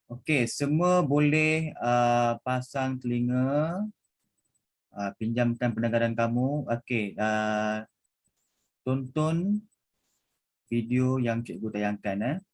Okey, semua boleh pasang telinga, pinjamkan pendengaran kamu. Okey, tonton video yang cikgu tayangkan.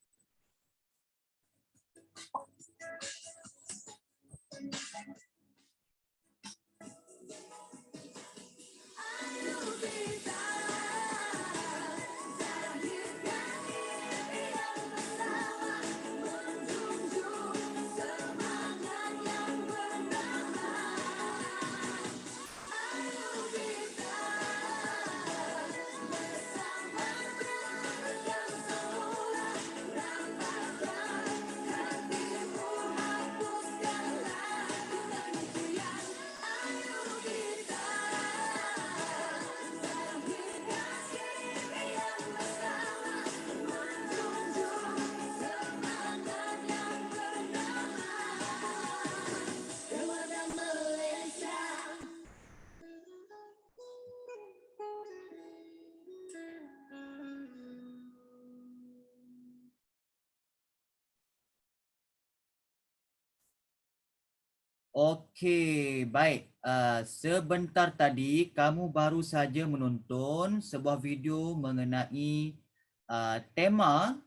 Okey, baik. Sebentar tadi kamu baru saja menonton sebuah video mengenai tema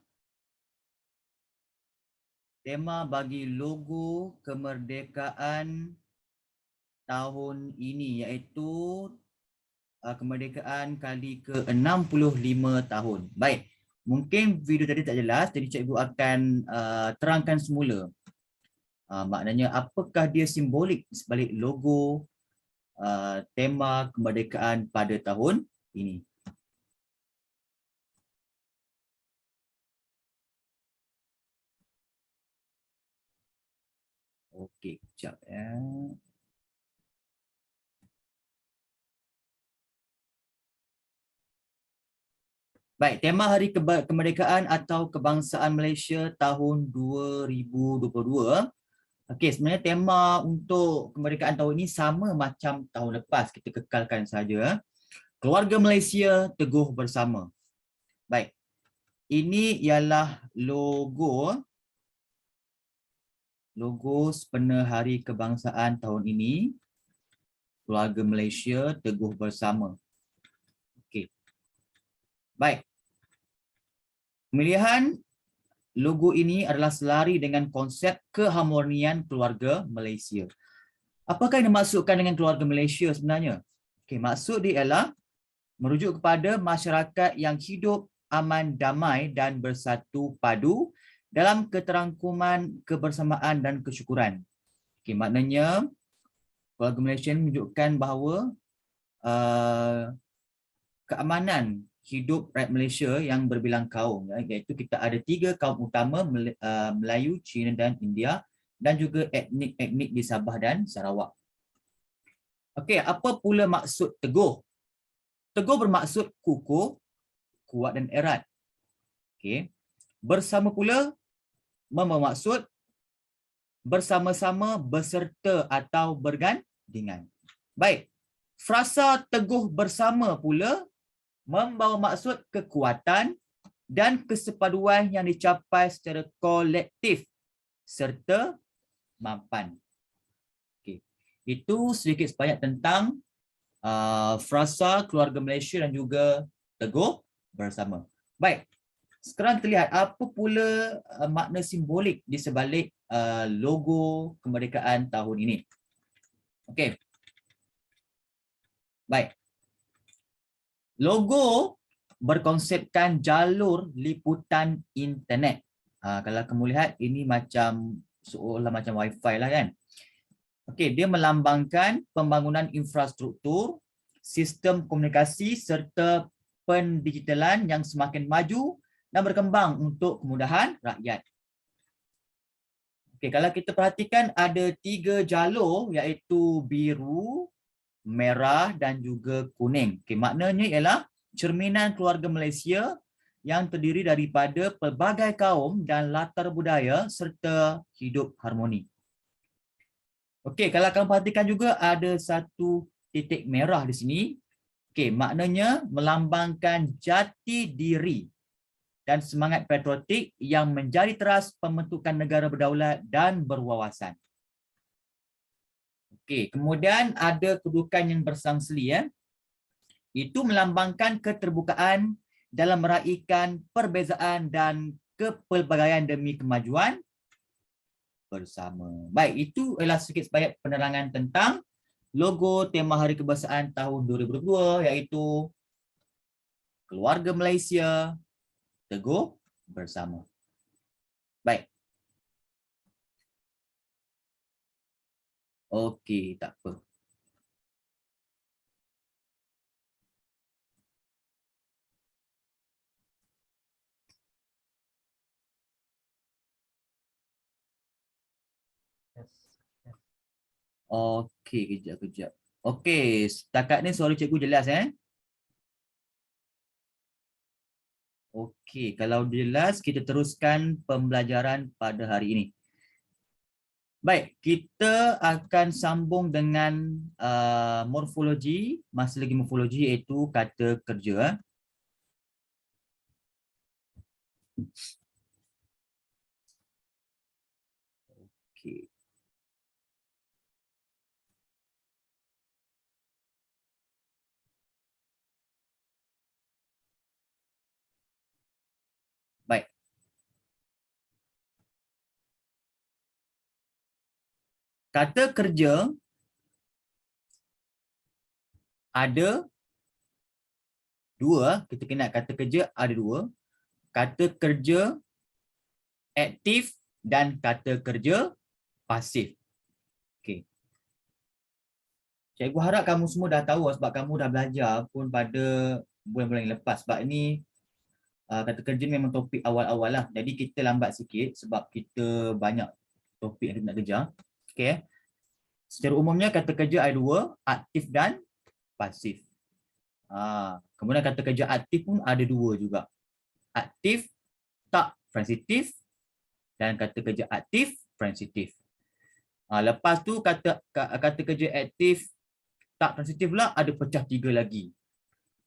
bagi logo kemerdekaan tahun ini, iaitu kemerdekaan kali ke-65 tahun. Baik, mungkin video tadi tak jelas, jadi cikgu akan terangkan semula. Maknanya apakah dia simbolik sebalik logo tema kemerdekaan pada tahun ini. Okey, kejap ya. Baik, tema Hari Kemerdekaan atau Kebangsaan Malaysia tahun 2022. Okey, sebenarnya tema untuk kemerdekaan tahun ini sama macam tahun lepas, kita kekalkan saja. Keluarga Malaysia teguh bersama. Baik, ini ialah logo sempena Hari Kebangsaan tahun ini. Keluarga Malaysia teguh bersama. Okey. Baik. Pemilihan logo ini adalah selari dengan konsep keharmonian keluarga Malaysia. Apakah yang dimaksudkan dengan keluarga Malaysia sebenarnya? Okey, maksud dia ialah merujuk kepada masyarakat yang hidup aman, damai dan bersatu padu dalam keterangkuman, kebersamaan dan kesyukuran. Okey, maknanya keluarga Malaysia menunjukkan bahawa keamanan hidup rakyat Malaysia yang berbilang kaum, iaitu kita ada 3 kaum utama, Melayu, Cina dan India, dan juga etnik-etnik di Sabah dan Sarawak. Okey, apa pula maksud teguh? Teguh bermaksud kukuh, kuat dan erat. Okey. Bersama pula bermaksud bersama-sama, berserta atau bergandingan. Baik. Frasa teguh bersama pula membawa maksud kekuatan dan kesepaduan yang dicapai secara kolektif serta mampan. Okay. Itu sedikit sebanyak tentang frasa keluarga Malaysia dan juga teguh bersama. Baik, sekarang kita lihat apa pula makna simbolik di sebalik logo kemerdekaan tahun ini. Okey. Baik. Logo berkonsepkan jalur liputan internet. Kalau kamu lihat, ini macam seolah macam wifi lah kan. Okey, dia melambangkan pembangunan infrastruktur, sistem komunikasi serta pendigitalan yang semakin maju dan berkembang untuk kemudahan rakyat. Okey, kalau kita perhatikan ada 3 jalur, iaitu biru, merah dan juga kuning. Okey, maknanya ialah cerminan keluarga Malaysia yang terdiri daripada pelbagai kaum dan latar budaya serta hidup harmoni. Okey, kalau kamu perhatikan juga ada satu titik merah di sini. Okey, maknanya melambangkan jati diri dan semangat patriotik yang menjadi teras pembentukan negara berdaulat dan berwawasan. Okey, kemudian ada kedudukan yang bersangsili ya. Itu melambangkan keterbukaan dalam meraihkan perbezaan dan kepelbagaian demi kemajuan bersama. Baik, itu adalah sedikit sebanyak penerangan tentang logo tema Hari Kebangsaan tahun 2022 iaitu Keluarga Malaysia Teguh Bersama. Baik. Okey, tak apa. Okey, kejap. Okey, setakat ni suara cikgu jelas Okey, kalau jelas kita teruskan pembelajaran pada hari ini. Baik, kita akan sambung dengan morfologi, masih lagi morfologi iaitu kata kerja. Okey. Baik. Kata kerja ada dua, kita kenal kata kerja ada dua. Kata kerja aktif dan kata kerja pasif. Okey. Cikgu harap kamu semua dah tahu sebab kamu dah belajar pun pada bulan-bulan yang lepas. Sebab ni kata kerja memang topik awal-awal lah. Jadi kita lambat sikit sebab kita banyak topik yang kita nak kejar. Okey. Secara umumnya kata kerja ada dua, aktif dan pasif. Kemudian kata kerja aktif pun ada dua juga. Aktif tak transitif dan kata kerja aktif transitif. Lepas tu kata kerja aktif tak transitif pula ada pecah tiga lagi.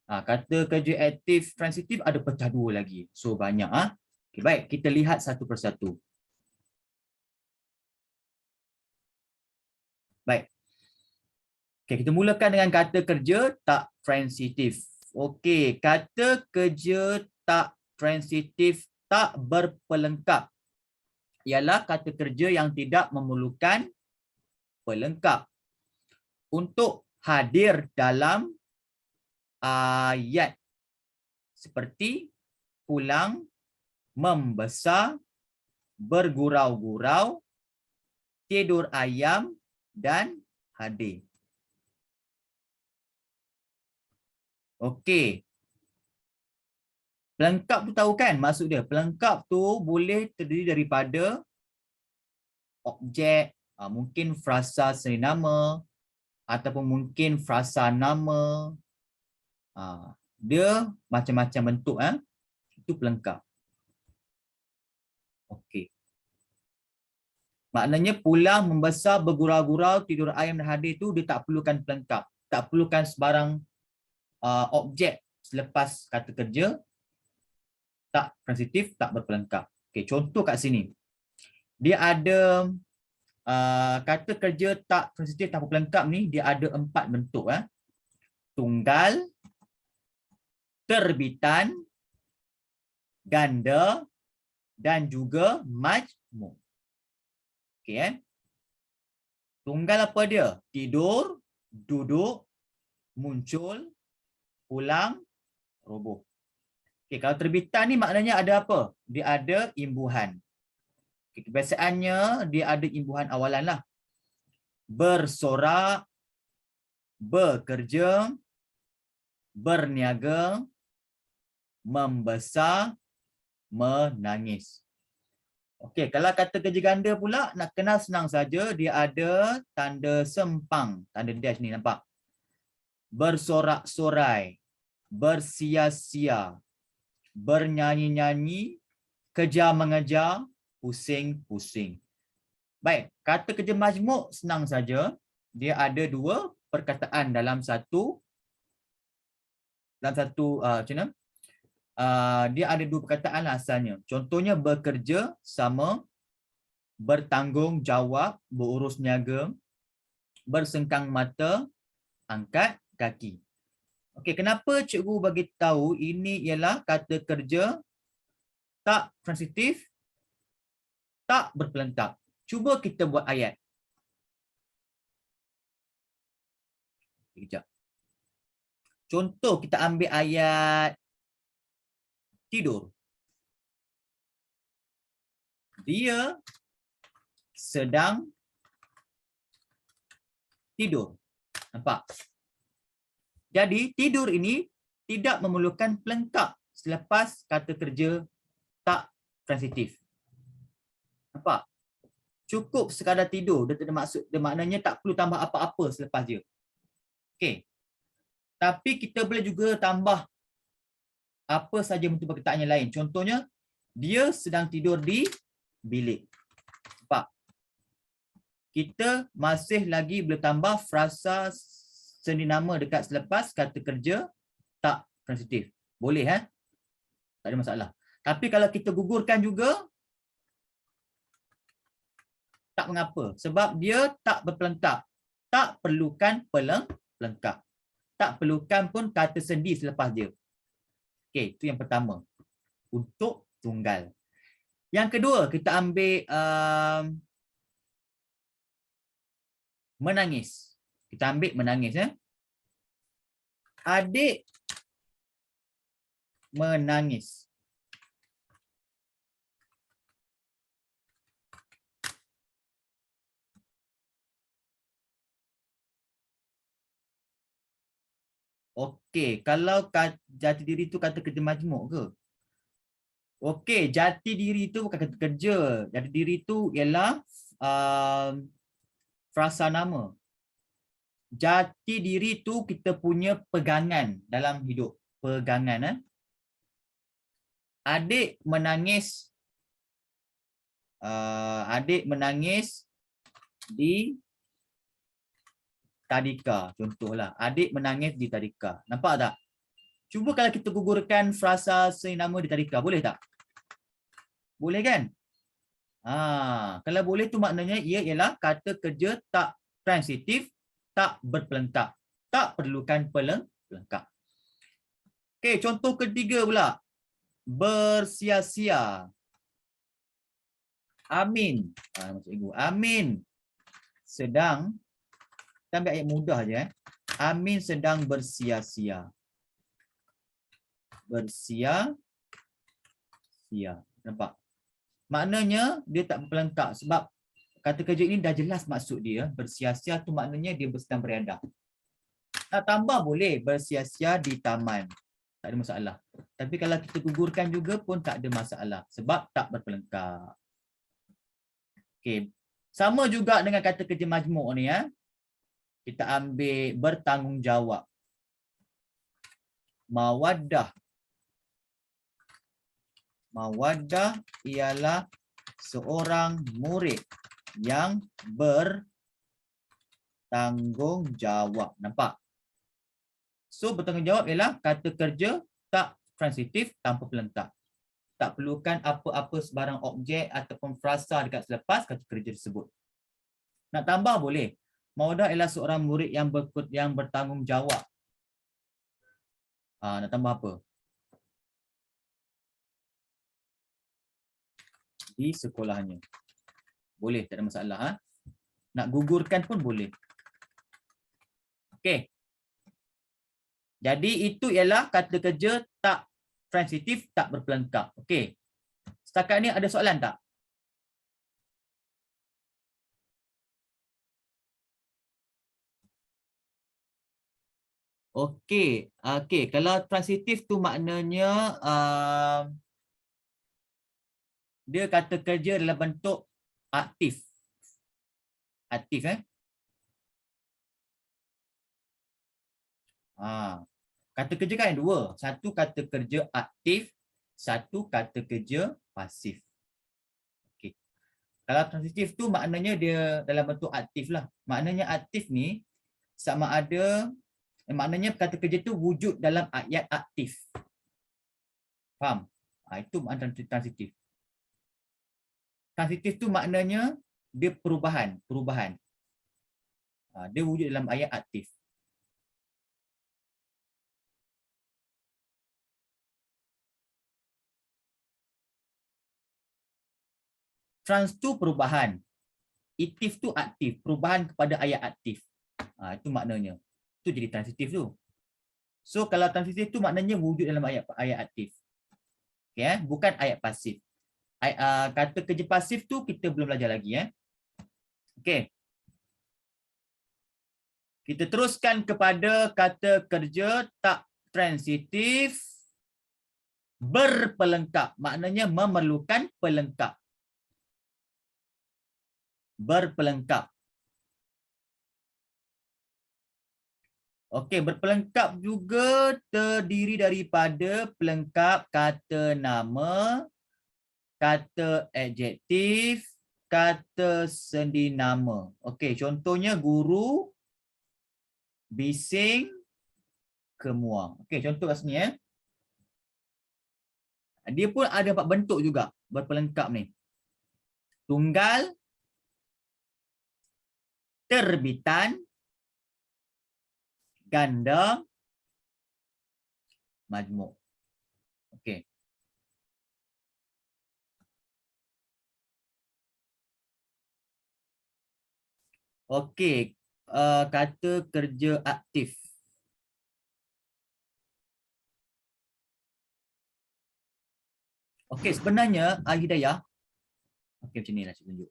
Kata kerja aktif transitif ada pecah dua lagi. So banyak. Okay, baik, kita lihat satu persatu. Baik. Okay, kita mulakan dengan kata kerja tak transitif. Okey, kata kerja tak transitif tak berpelengkap ialah kata kerja yang tidak memerlukan pelengkap untuk hadir dalam ayat seperti pulang, membesar, bergurau-gurau, tidur ayam dan hadir. Okey. Pelengkap tu tahu kan maksud dia? Pelengkap tu boleh terdiri daripada objek, mungkin frasa seri nama ataupun mungkin frasa nama. Dia macam-macam bentuk. Itu pelengkap. Okey. Maknanya pulang, membesar, bergurau-gurau, tidur ayam dan hadir tu dia tak perlukan pelengkap. Tak perlukan sebarang objek selepas kata kerja. Tak transitif, tak berpelengkap. Okey, contoh kat sini. Dia ada kata kerja tak transitif, tak berpelengkap ni, dia ada 4 bentuk. Tunggal, terbitan, ganda dan juga majmuk. Okey Tunggal apa dia? Tidur, duduk, muncul, pulang, roboh. Okey, kalau terbitan ni maknanya ada apa? Dia ada imbuhan. Okay, kebiasaannya dia ada imbuhan awalan lah. Bersorak, bekerja, berniaga, membesar, menangis. Okey, kalau kata kerja ganda pula nak kenal senang saja, dia ada tanda sempang, tanda dash ni nampak. Bersorak-sorai, bersia-sia, bernyanyi-nyanyi, kejar-mengejar, pusing-pusing. Baik, kata kerja majmuk senang saja. Dia ada 2 perkataan dalam satu macam mana? dia ada dua perkataan lah asalnya. Contohnya bekerja sama, bertanggungjawab, berurus niaga, bersengkang mata, angkat kaki. Okey, kenapa cikgu bagi tahu ini ialah kata kerja tak transitif, tak berpelentak. Cuba kita buat ayat. Sekejap. Contoh kita ambil ayat tidur. Dia sedang tidur. Nampak? Jadi tidur ini tidak memerlukan pelengkap selepas kata kerja tak transitif. Nampak? Cukup sekadar tidur. Dia tak ada maksud, dia maknanya tak perlu tambah apa-apa selepas dia. Okey. Tapi kita boleh juga tambah apa saja bentuk perkataan yang lain. Contohnya, dia sedang tidur di bilik. Nampak? Kita masih lagi boleh tambah frasa sendi nama dekat selepas kata kerja tak transitif. Boleh, tak ada masalah. Tapi kalau kita gugurkan juga, tak mengapa. Sebab dia tak berpelentak. Tak perlukan pelengkap. Tak perlukan pun kata sendi selepas dia. Okey, itu yang pertama. Untuk tunggal. Yang kedua, kita ambil menangis. Kita ambil menangis. Adik menangis. Okey, kalau jati diri itu kata kerja majmuk ke? Okey, jati diri itu bukan kata kerja. Jati diri itu ialah frasa nama. Jati diri itu kita punya pegangan dalam hidup. Pegangan. Adik menangis. Adik menangis di tadika. Contohlah, adik menangis di tadika. Nampak tak? Cuba kalau kita gugurkan frasa senama di tadika, boleh tak? Boleh kan? Kalau boleh tu maknanya ia ialah kata kerja tak transitif, tak berpelentak. Tak perlukan pelengkap. Okey, contoh ketiga pula. Bersia-sia. Amin. Amin sedang, kita ambil ayat mudah je. Amin sedang bersia-sia. Bersia-sia. Nampak? Maknanya dia tak berpelengkap sebab kata kerja ini dah jelas maksud dia. Bersia-sia tu maknanya dia sedang beredar. Nak tambah boleh, bersia-sia di taman. Tak ada masalah. Tapi kalau kita gugurkan juga pun tak ada masalah sebab tak berpelengkap. Okey. Sama juga dengan kata kerja majmuk ni Kita ambil bertanggungjawab. Mawaddah. Mawaddah ialah seorang murid yang bertanggungjawab. Nampak? So bertanggungjawab ialah kata kerja tak transitif tanpa pelengkap. Tak perlukan apa-apa sebarang objek ataupun frasa dekat selepas kata kerja tersebut. Nak tambah boleh. Mawaddah ialah seorang murid yang bertanggungjawab. Nak tambah apa? Di sekolahnya. Boleh, tak ada masalah. Nak gugurkan pun boleh. Okey. Jadi itu ialah kata kerja tak transitif, tak berpelengkap. Okey. Setakat ni ada soalan tak? Okey. Okey, kalau transitif tu maknanya dia kata kerja dalam bentuk aktif. Aktif Kata kerja kan ada dua. Satu kata kerja aktif, satu kata kerja pasif. Okey. Kalau transitif tu maknanya dia dalam bentuk aktif lah. Maknanya aktif ni sama ada maknanya kata kerja tu wujud dalam ayat aktif. Faham? Itu makna transitif. Transitif tu maknanya dia perubahan. Dia wujud dalam ayat aktif. Trans tu perubahan. Itif tu aktif. Perubahan kepada ayat aktif. Itu maknanya. Itu jadi transitif tu. So kalau transitif tu maknanya wujud dalam ayat aktif. Okay, bukan ayat pasif. Kata kerja pasif tu kita belum belajar lagi. Okay. Kita teruskan kepada kata kerja tak transitif berpelengkap. Maknanya memerlukan pelengkap. Berpelengkap. Okey, berpelengkap juga terdiri daripada pelengkap kata nama, kata adjektif, kata sendi nama. Okey, contohnya guru, bising, kemuang. Okey, contoh kat sini. Dia pun ada 4 bentuk juga berpelengkap ni. Tunggal, terbitan, ganda, majmuk. Okey. Okey, kata kerja aktif. Okey, sebenarnya Hidayah. Okey, macam ni lah saya tunjuk.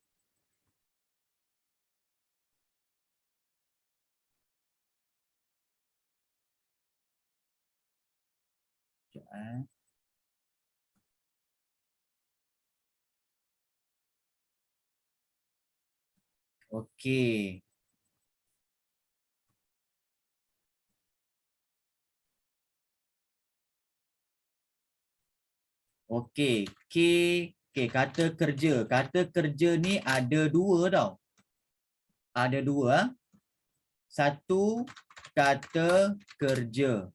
Sekejap. Okey. Okey. Okey, kata kerja. Kata kerja ni ada 2 tau. Ada 2. Satu, kata kerja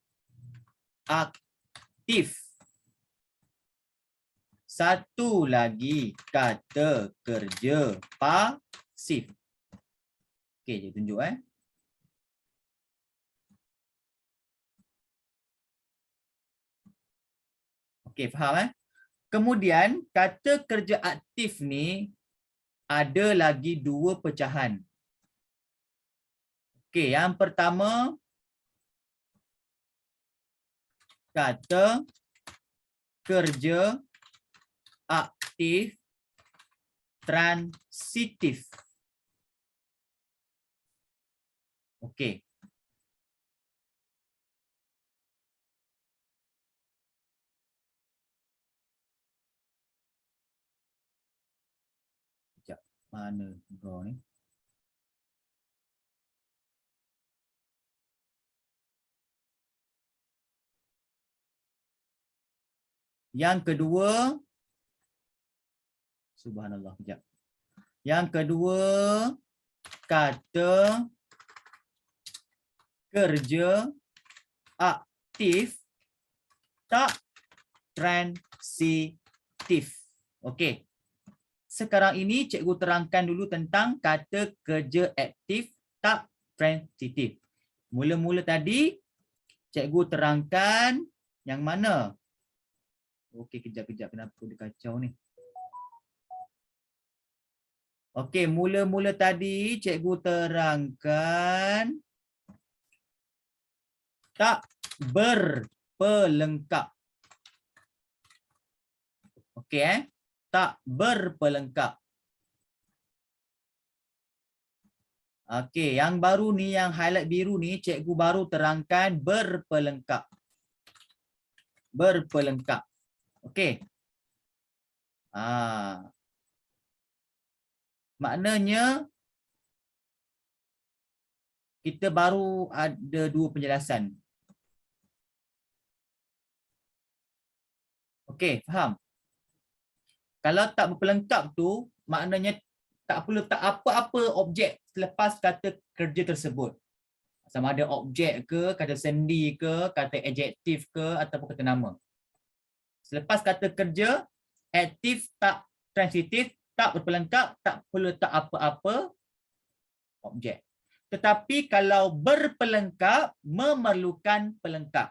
aktif. Satu lagi, kata kerja pasif. Okey, saya tunjuk Okey, faham Kemudian, kata kerja aktif ni ada lagi 2 pecahan. Okey, yang pertama, kata kerja aktif transitif. Okey. Sekejap. Mana kau ni? Yang kedua, subhanallah, sekejap. Yang kedua, kata kerja aktif tak transitif. Okey. Sekarang ini cikgu terangkan dulu tentang kata kerja aktif tak transitif. Mula-mula tadi cikgu terangkan yang mana? Okey, kejap-kejap, kenapa dia kacau ni? Okey, mula-mula tadi cikgu terangkan tak berpelengkap. Okey tak berpelengkap. Okey, yang baru ni, yang highlight biru ni, cikgu baru terangkan berpelengkap. Berpelengkap. Okey. Maknanya kita baru ada 2 penjelasan. Okey, faham? Kalau tak berpelengkap tu, maknanya tak perlu tak apa-apa objek selepas kata kerja tersebut. Sama ada objek ke, kata sendi ke, kata adjektif ke, ataupun kata nama. Selepas kata kerja, aktif tak transitif, tak berpelengkap, tak perlu letak apa-apa objek. Tetapi kalau berpelengkap, memerlukan pelengkap.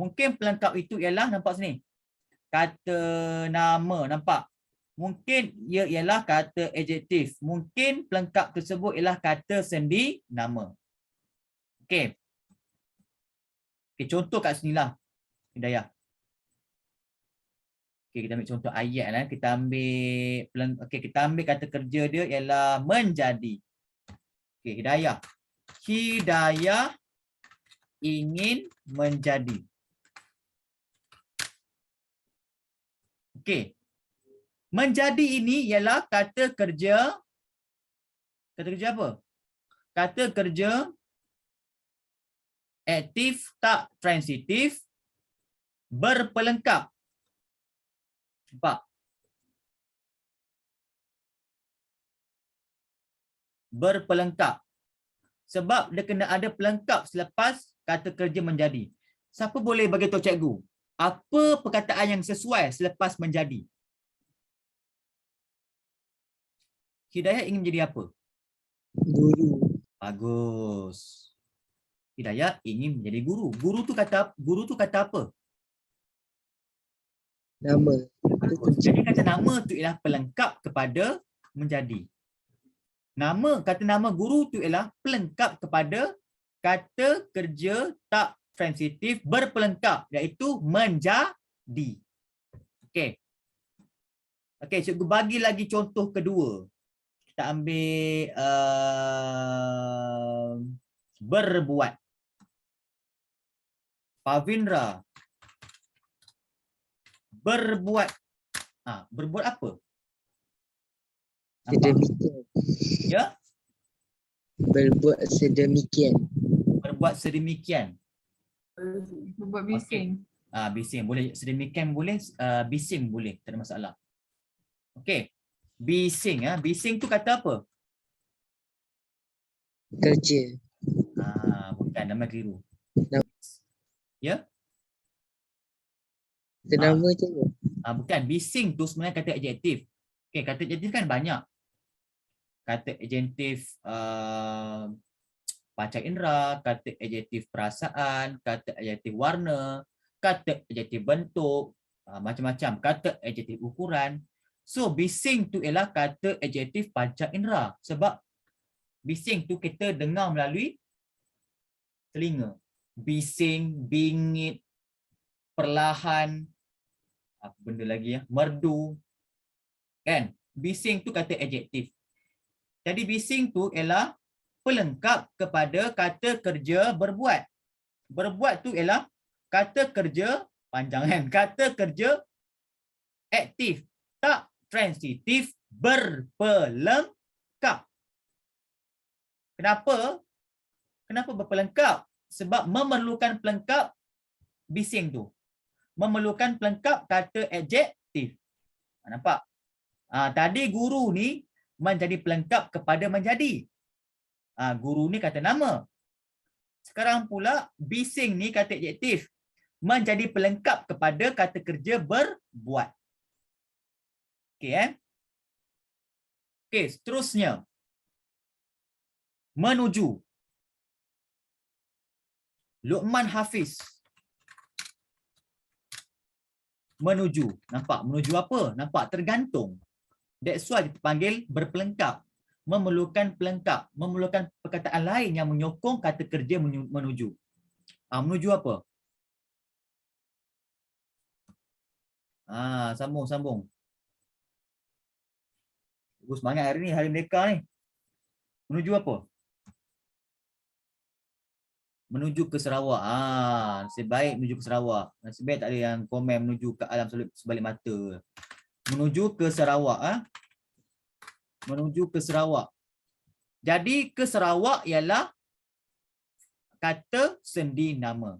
Mungkin pelengkap itu ialah, nampak sini, kata nama, nampak? Mungkin ia ialah kata adjektif. Mungkin pelengkap tersebut ialah kata sendi nama. Okey. Okey, contoh kat sinilah, Hidayah. Okey, kita ambil contoh ayat lah. Kita ambil kata kerja dia ialah menjadi. Okey, Hidayah. Hidayah ingin menjadi. Okey. Menjadi ini ialah kata kerja. Kata kerja apa? Kata kerja aktif tak transitif berpelengkap. Nampak? Berpelengkap. Sebab dia kena ada pelengkap selepas kata kerja menjadi. Siapa boleh bagi tahu cikgu? Apa perkataan yang sesuai selepas menjadi? Hidayah ingin menjadi apa? Guru. Bagus. Hidayah ingin menjadi guru. Guru tu kata apa? Nama. Bagus. Jadi kata nama tu ialah pelengkap kepada menjadi. Kata nama guru tu ialah pelengkap kepada kata kerja tak transitif berpelengkap, iaitu menjadi. Okey. Okey, cikgu bagi lagi contoh kedua. Kita ambil berbuat. Pavindra berbuat. Berbuat apa? Sedemikian. Ya? Berbuat sedemikian. Berbuat sedemikian. Buat bising. Bising boleh, sedemikian boleh, bising boleh, tak ada masalah. Okey. Bising, bising tu kata apa? Kerja. Bukan, nama keliru. Nama. Ya? Nama je. Bukan, bising tu sebenarnya kata adjektif. Okey, kata adjektif kan banyak. Kata adjektif panca indera, kata adjektif perasaan, kata adjektif warna, kata adjektif bentuk, macam-macam, kata adjektif ukuran. So bising tu ialah kata adjektif panca indera, sebab bising tu kita dengar melalui telinga. Bising, bingit, perlahan, apa benda lagi merdu. Kan? Bising tu kata adjektif. Jadi bising tu ialah pelengkap kepada kata kerja berbuat. Berbuat tu ialah kata kerja panjang kan? Kata kerja aktif, tak transitif, berpelengkap. Kenapa? Kenapa berpelengkap? Sebab memerlukan pelengkap bising tu. Memerlukan pelengkap kata adjektif. Nampak? Tadi guru ni menjadi pelengkap kepada menjadi. Guru ni kata nama. Sekarang pula bising ni kata adjektif. Menjadi pelengkap kepada kata kerja berbuat. Okey Okey, seterusnya. Menuju. Luqman Hafiz. Menuju. Nampak? Menuju apa? Nampak? Tergantung. That's why kita panggil berpelengkap. Memerlukan pelengkap. Memerlukan perkataan lain yang menyokong kata kerja menuju. Menuju apa? Sambung. Semangat hari ni, hari mereka ni. Menuju apa? Menuju ke Sarawak. Nasib baik menuju ke Sarawak. Nasib baik tak ada yang komen menuju ke alam sebalik mata. Menuju ke Sarawak. Menuju ke Sarawak. Jadi ke Sarawak ialah kata sendi nama.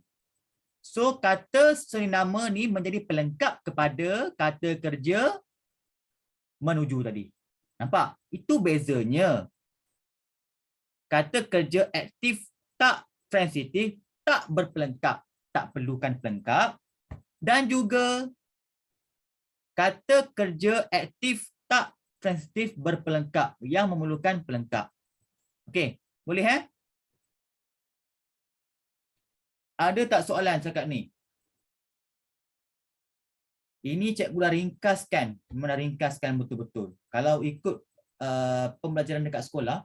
So kata sendi nama ni menjadi pelengkap kepada kata kerja menuju tadi. Nampak? Itu bezanya. Kata kerja aktif tak transitif, tak berpelengkap, tak perlukan pelengkap. Dan juga kata kerja aktif tak transitif berpelengkap yang memerlukan pelengkap. Okey, boleh Ada tak soalan cakap ni? Ini cikgu dah ringkaskan, memang dah ringkaskan betul-betul. Kalau ikut pembelajaran dekat sekolah,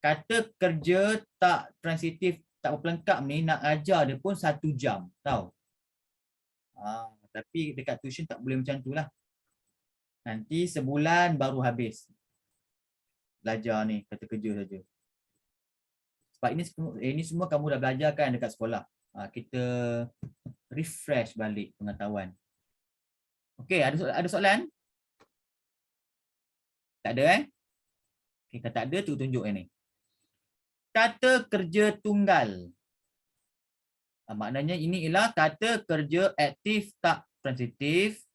kata kerja tak transitif, tak berpelengkap ni nak ajar dia pun 1 jam, tahu. Tapi dekat tuition tak boleh macam tu lah. Nanti sebulan baru habis belajar ni, kata kerja saja. Sebab ini semua kamu dah belajar kan dekat sekolah. Kita refresh balik pengetahuan. Okey, ada soalan? Tak ada Okey, kalau tak ada tu tunjuk ni. Kata kerja tunggal. Maknanya ini ialah kata kerja aktif tak transitif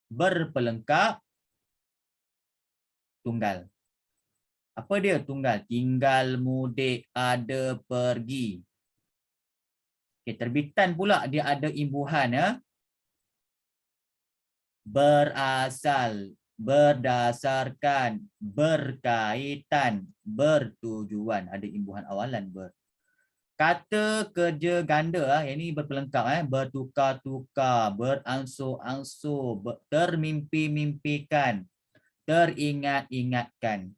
berpelengkap tunggal. Apa dia tunggal? Tinggal, mudik, ada, pergi. Okey, terbitan pula dia ada imbuhan berasal, berdasarkan, berkaitan, bertujuan. Ada imbuhan awalan ber. Kata kerja ganda yang ini berpelengkap bertukar-tukar, beransur-ansur, termimpi-mimpikan, teringat-ingatkan.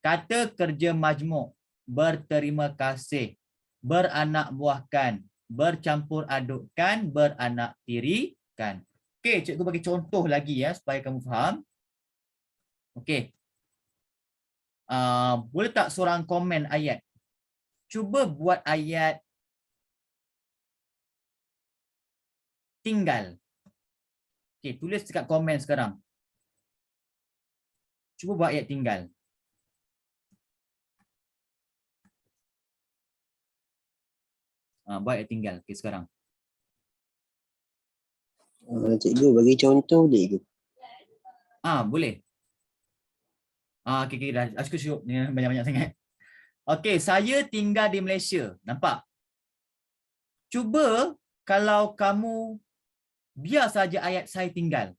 Kata kerja majmuk, berterima kasih, beranak buahkan, bercampur adukkan, beranak tirikan. Okey, cikgu bagi contoh lagi supaya kamu faham. Okey. Boleh tak seorang komen ayat? Cuba buat ayat tinggal. Okey, tulis dekat komen sekarang. Cuba buat ayat tinggal. Buat ayat tinggal. Okey, sekarang. Cikgu bagi contoh boleh ke? Boleh. Okey, dah. Syuk. Banyak-banyak sangat. Okey, saya tinggal di Malaysia. Nampak? Cuba kalau kamu biar saja ayat saya tinggal.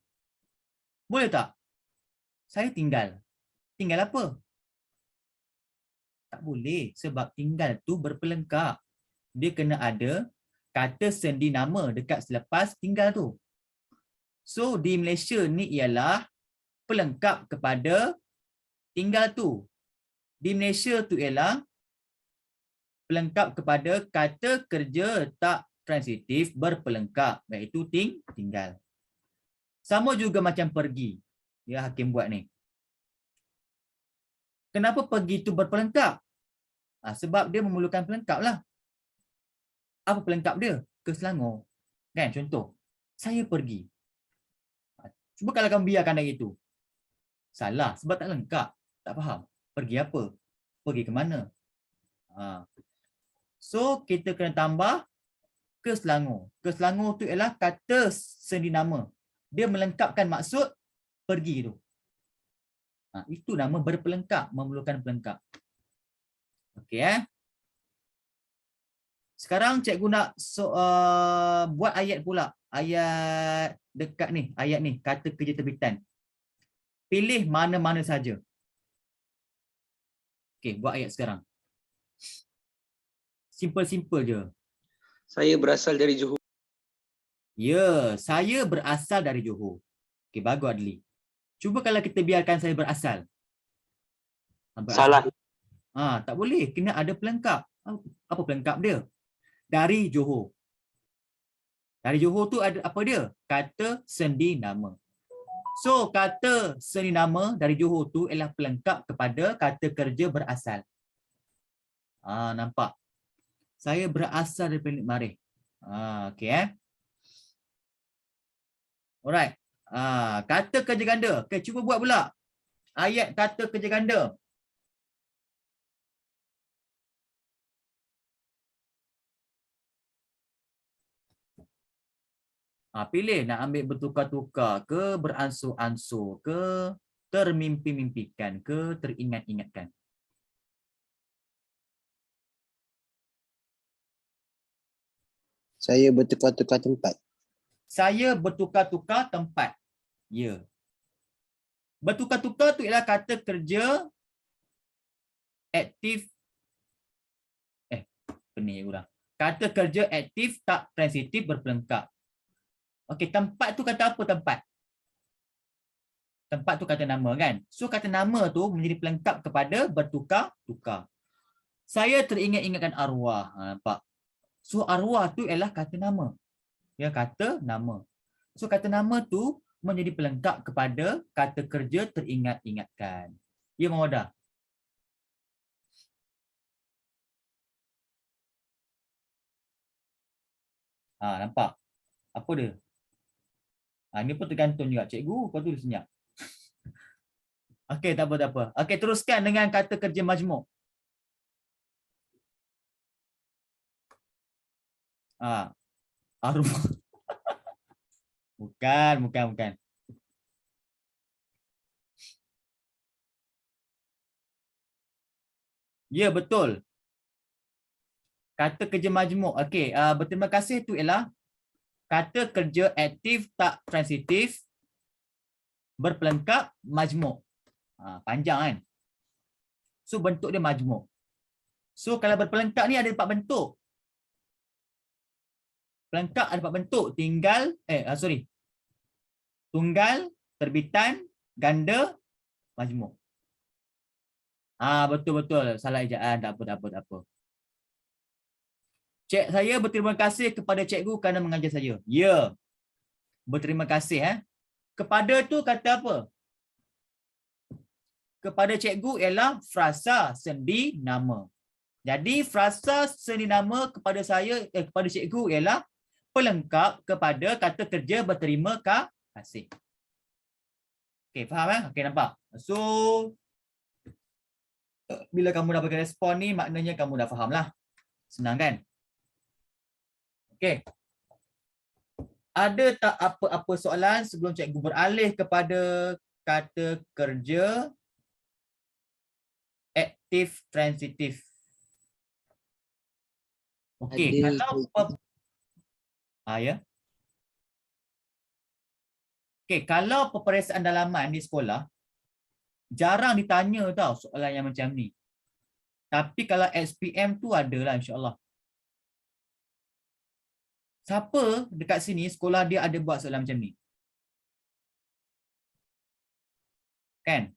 Boleh tak? Saya tinggal. Tinggal apa? Tak boleh. Sebab tinggal tu berpelengkap. Dia kena ada kata sendi nama dekat selepas tinggal tu. So, di Malaysia ni ialah pelengkap kepada tinggal tu. Di Malaysia tu ialah pelengkap kepada kata kerja tak transitif berpelengkap, iaitu tinggal. Sama juga macam pergi. Ya, hakim buat ni. Kenapa pergi tu berpelengkap? Sebab dia memerlukan pelengkap lah. Apa pelengkap dia? Ke Selangor. Kan, contoh. Saya pergi. Cuba kalau kamu biarkan dari itu. Salah, sebab tak lengkap. Tak faham. Pergi apa? Pergi ke mana? So, kita kena tambah ke Selangor. Ke Selangor tu ialah kata sendi nama. Dia melengkapkan maksud pergi tu. Itu nama berpelengkap, memerlukan pelengkap. Okey Sekarang cikgu nak buat ayat pula. Ayat dekat ni, ayat ni, kata kerja terbitan. Pilih mana-mana saja. Okey, buat ayat sekarang. Simple-simple je. Saya berasal dari Johor. Ya, saya berasal dari Johor. Okey, bagus Adli. Cuba kalau kita biarkan saya berasal. Salah. Tak boleh, kena ada pelengkap. Apa pelengkap dia? Dari Johor. Dari Johor tu ada apa dia? Kata sendi nama. So, kata sendi nama dari Johor tu ialah pelengkap kepada kata kerja berasal. Nampak? Saya berasal dari Pelik Marih. Okey Alright. Kata kerja ganda. Okey, cuba buat pula. Ayat kata kerja ganda. Pilih nak ambil bertukar-tukar ke, beransur-ansur ke, termimpi-mimpikan ke, teringat-ingatkan. Saya bertukar-tukar tempat. Saya bertukar-tukar tempat. Ya. Bertukar-tukar tu ialah kata kerja aktif. Pening ulang. Kata kerja aktif tak transitif berpelengkap. Okey, tempat tu kata apa tempat? Tempat tu kata nama kan? So kata nama tu menjadi pelengkap kepada bertukar-tukar. Saya teringat-ingatkan arwah. Nampak? So arwah tu ialah kata nama. Ya, kata nama. So kata nama tu menjadi pelengkap kepada kata kerja teringat-ingatkan. Ya, Mawadah? Nampak? Apa dia? Ini pun tergantung juga cikgu. Kau tu senyap. Okey, tak apa, tak apa. Okey, teruskan dengan kata kerja majmuk. Arwah. Bukan. Ya, betul. Kata kerja majmuk. Okey, berterima kasih tu ialah kata kerja aktif tak transitif berpelengkap majmuk. Panjang kan? So bentuk dia majmuk. So kalau berpelengkap ni ada 4 bentuk. Pelengkap ada 4 bentuk. Tunggal, terbitan, ganda, majmuk. Betul-betul. Salah ejaan. Tak apa. Cik saya berterima kasih kepada cikgu kerana mengajar saya. Ya. Berterima kasih. Kepada tu kata apa? Kepada cikgu ialah frasa sendi nama. Jadi frasa sendi nama kepada saya, kepada cikgu ialah pelengkap kepada kata kerja berterima kasih. Okey, faham? Okey, nampak? So, bila kamu dah bagi respon ni, maknanya kamu dah faham lah. Senang kan? Okey. Ada tak apa-apa soalan sebelum cikgu beralih kepada kata kerja aktif transitif? Okey, Ada, kalau ya. Okey, kalau peperiksaan dalaman di sekolah jarang ditanya tau soalan yang macam ni. Tapi kalau SPM tu adalah insya-Allah. Siapa dekat sini sekolah dia ada buat soalan macam ni? Kan?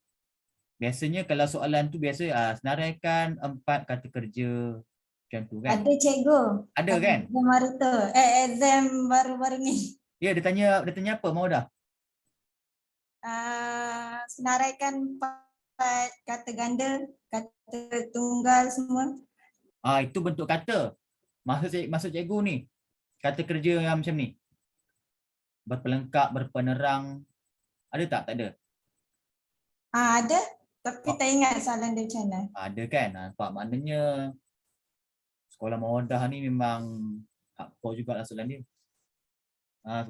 Biasanya kalau soalan tu biasa senaraikan 4 kata kerja macam tu kan? Ada cikgu. Ada kan? Exam baru tu. Exam baru-baru ni. Ya, dia tanya apa mau dah? Senaraikan 4 kata ganda, kata tunggal semua. Itu bentuk kata. Maksud cikgu ni. Kata kerja yang macam ni. Berpelengkap, berpenerang. Ada tak? Tak ada. Ada. Tapi tak ingat soalan dia macam mana. Ada kan? Nampak maknanya sekolah Mawadah ni memang hardcore jugalah soalan dia.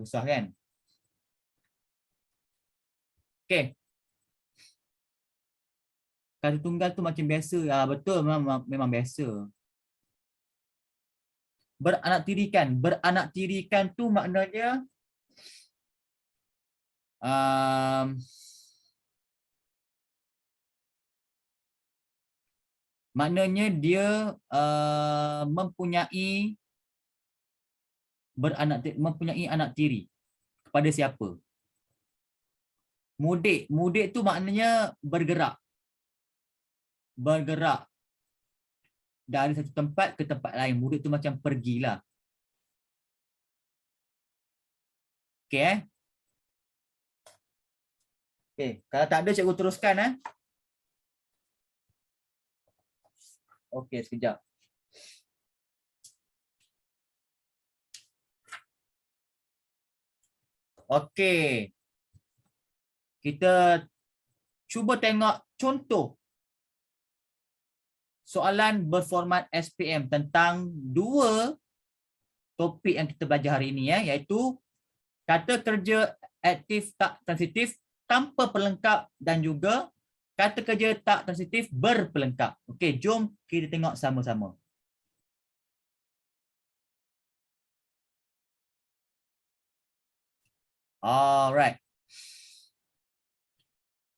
Susah kan? Okey. Kata tunggal tu macam biasa. Betul, memang biasa. Beranak tirikan. Beranak tirikan tu maknanya maknanya dia mempunyai anak tiri. Kepada siapa? Mudik. Mudik tu maknanya bergerak. Bergerak dari satu tempat ke tempat lain. Mudik tu macam pergilah. Okey Okey, kalau tak ada cikgu teruskan Okey, sekejap. Okey. Kita cuba tengok contoh soalan berformat SPM tentang 2 topik yang kita belajar hari ini iaitu kata kerja aktif tak transitif tanpa pelengkap dan juga kata kerja tak transitif berpelengkap. Okey, jom kita tengok sama-sama. Alright.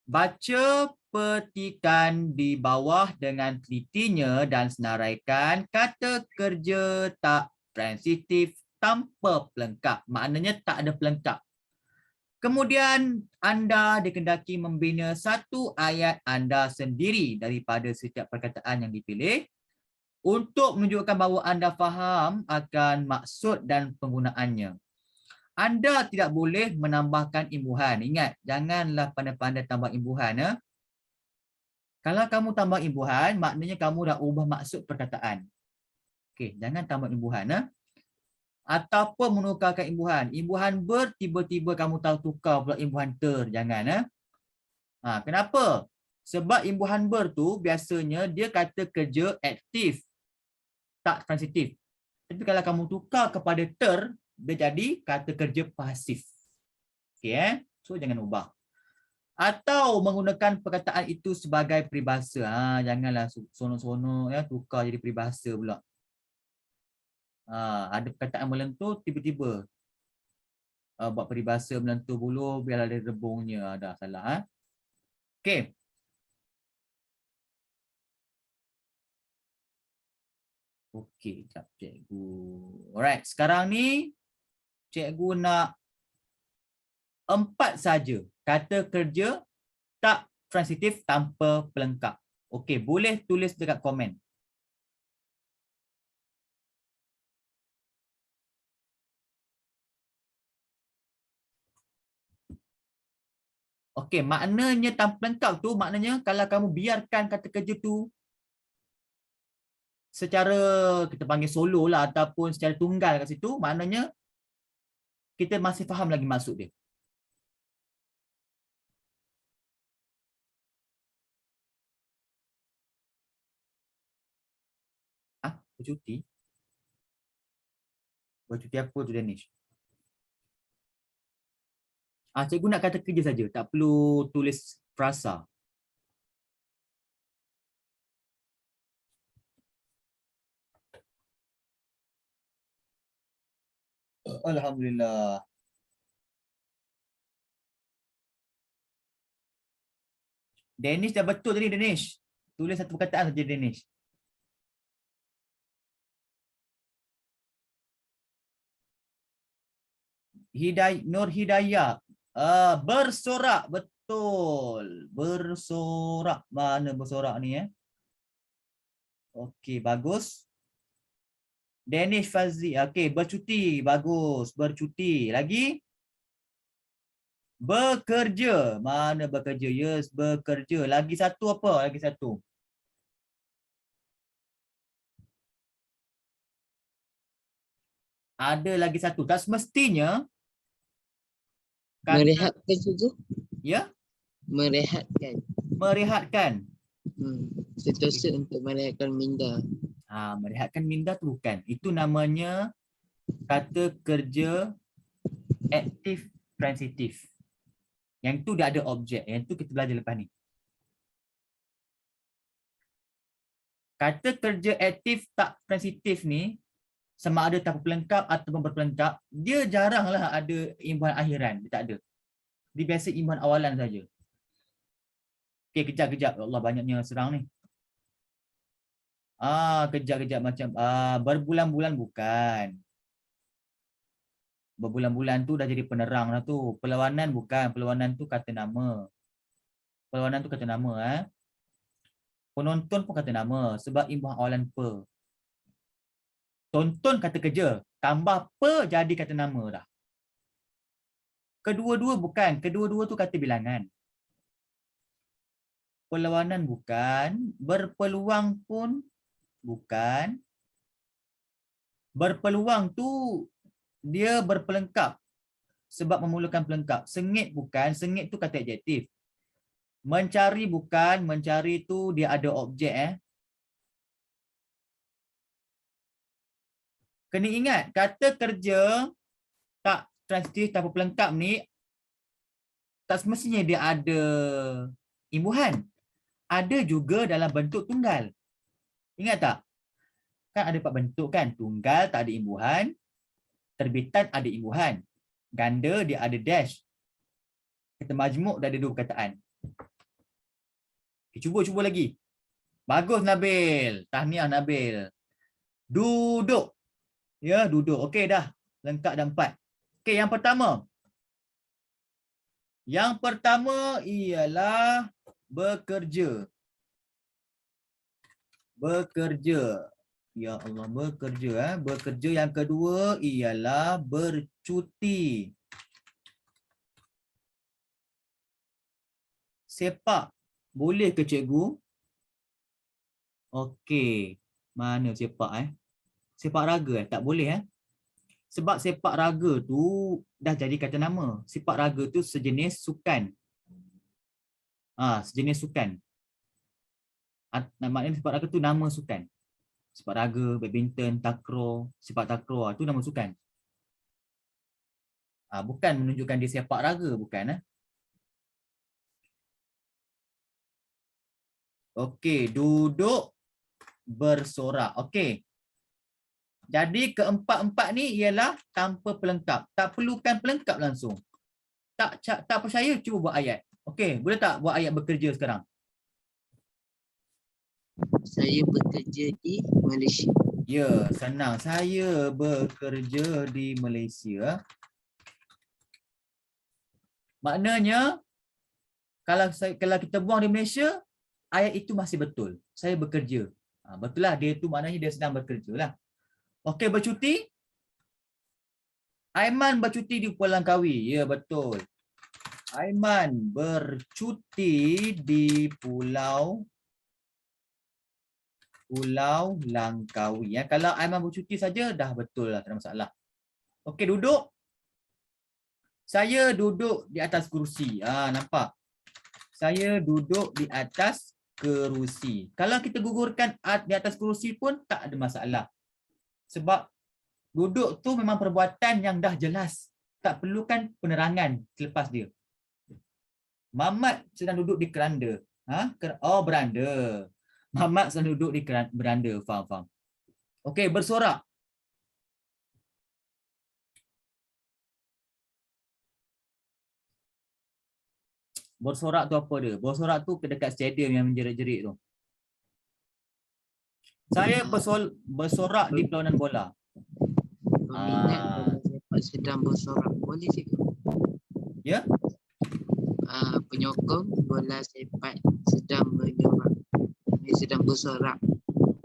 Baca petikan di bawah dengan telitinya dan senaraikan kata kerja tak transitif tanpa pelengkap. Maknanya tak ada pelengkap. Kemudian anda dikendaki membina satu ayat anda sendiri daripada setiap perkataan yang dipilih untuk menunjukkan bahawa anda faham akan maksud dan penggunaannya. Anda tidak boleh menambahkan imbuhan. Ingat, janganlah pandai-pandai tambah imbuhan. Ya? Kalau kamu tambah imbuhan, maknanya kamu dah ubah maksud perkataan. Okey, jangan tambah imbuhan. Ya? Ataupun menukarkan imbuhan. Imbuhan ber, tiba-tiba kamu tahu tukar pula imbuhan ter. Jangan. Ya? Kenapa? Sebab imbuhan ber tu biasanya dia kata kerja aktif, tak transitif. Tapi kalau kamu tukar kepada ter, dia jadi kata kerja pasif. Okey, so jangan ubah. Atau menggunakan perkataan itu sebagai peribahasa. Janganlah sono-sono ya tukar jadi peribahasa pula. Ada perkataan melentur tiba-tiba buat peribahasa melentur bulu biar ada rebungnya. Dah salah. Okey. Okey, jap cikgu. Alright, sekarang ni cikgu nak 4 saja kata kerja tak transitif tanpa pelengkap. Okey, boleh tulis dekat komen. Okey, maknanya tanpa pelengkap tu maknanya kalau kamu biarkan kata kerja tu secara kita panggil solo lah ataupun secara tunggal kat situ, maknanya kita masih faham lagi maksud dia. Bercuti? Bercuti apa tu Danish? Cikgu nak kata kerja saja, tak perlu tulis frasa. Alhamdulillah. Danish dah betul tadi Danish. Tulis satu perkataan saja Danish. Nur Hidayah. Bersorak. Betul. Bersorak. Mana bersorak ni Okey, bagus. Danish Fazli. Okey, bercuti. Bagus. Bercuti. Lagi? Bekerja. Mana bekerja? Yes, bekerja. Lagi satu apa? Lagi satu. Ada lagi satu. Tak semestinya Merehatkan juga. Ya? Merehatkan. Merehatkan. Setosa untuk merehatkan minda. Merehatkan minda tu bukan. Itu namanya kata kerja aktif transitif. Yang tu dah ada objek. Yang tu kita belajar lepas ni. Kata kerja aktif tak transitif ni sama ada tanpa pelengkap ataupun berpelengkap, dia jaranglah ada imbuhan akhiran. Dia tak ada. Dia biasa imbuhan awalan saja. Okey, kejap. Allah, banyaknya serang ni. Kejap macam berbulan-bulan bukan. Berbulan-bulan tu dah jadi penerang dah tu. Perlawanan bukan. Perlawanan tu kata nama. Perlawanan tu kata nama. Penonton pun kata nama sebab imbuhan awalan per. Tonton kata kerja. Tambah per jadi kata nama dah. Kedua-dua bukan. Kedua-dua tu kata bilangan. Perlawanan bukan. Berpeluang pun bukan. Berpeluang tu dia berpelengkap sebab memulakan pelengkap. Sengit bukan. Sengit tu kata adjektif. Mencari bukan. Mencari tu dia ada objek. Kena ingat, kata kerja tak transitif tanpa pelengkap ni tak semestinya dia ada imbuhan. Ada juga dalam bentuk tunggal. Ingat tak? Kan ada 4 bentuk kan? Tunggal tak ada imbuhan, terbitan ada imbuhan. Ganda dia ada dash. Kata majmuk dah ada 2 perkataan. Okay, cuba lagi. Bagus Nabil. Tahniah Nabil. Duduk. Ya, duduk. Okey dah. Lengkap dah 4. Okey, yang pertama. Yang pertama ialah bekerja. Bekerja. Ya Allah, bekerja. Bekerja. Yang kedua ialah bercuti. Sepak. Boleh ke cikgu? Okey. Mana sepak Sepak raga tak boleh Sebab sepak raga tu dah jadi kata nama. Sepak raga tu sejenis sukan. Sejenis sukan. Maknanya sepak raga tu nama sukan. Sepak raga, badminton, takraw, sepak takraw tu nama sukan. Bukan menunjukkan dia sepak raga, bukan Okey, duduk bersorak. Okey. Jadi keempat-empat ni ialah tanpa pelengkap. Tak perlukan pelengkap langsung. Tak percaya, cuba buat ayat. Okey, boleh tak buat ayat bekerja sekarang? Saya bekerja di Malaysia. Ya, senang. Saya bekerja di Malaysia. Maknanya, kalau kita buang di Malaysia, ayat itu masih betul. Saya bekerja. Betul lah, dia tu maknanya dia sedang bekerja lah. Okey, bercuti. Aiman bercuti di Pulau Langkawi. Ya, betul. Aiman bercuti di Pulau Langkawi. Kalau Aiman bercuti saja, dah betul lah. Tak ada masalah. Okey, duduk. Saya duduk di atas kerusi. Nampak? Saya duduk di atas kerusi. Kalau kita gugurkan di atas kerusi pun tak ada masalah. Sebab duduk tu memang perbuatan yang dah jelas. Tak perlukan penerangan selepas dia. Mamat sedang duduk di keranda. Beranda. Mamat sedang duduk di beranda. Faham. Okey, bersorak. Bersorak tu apa dia? Bersorak tu dekat stadium yang menjerit-jerit tu. Saya bersorak di perlawanan bola. Peminat bola sepak sedang bersorak. Boleh cikgu? Ya? Penyokong bola sepak sedang bersorak.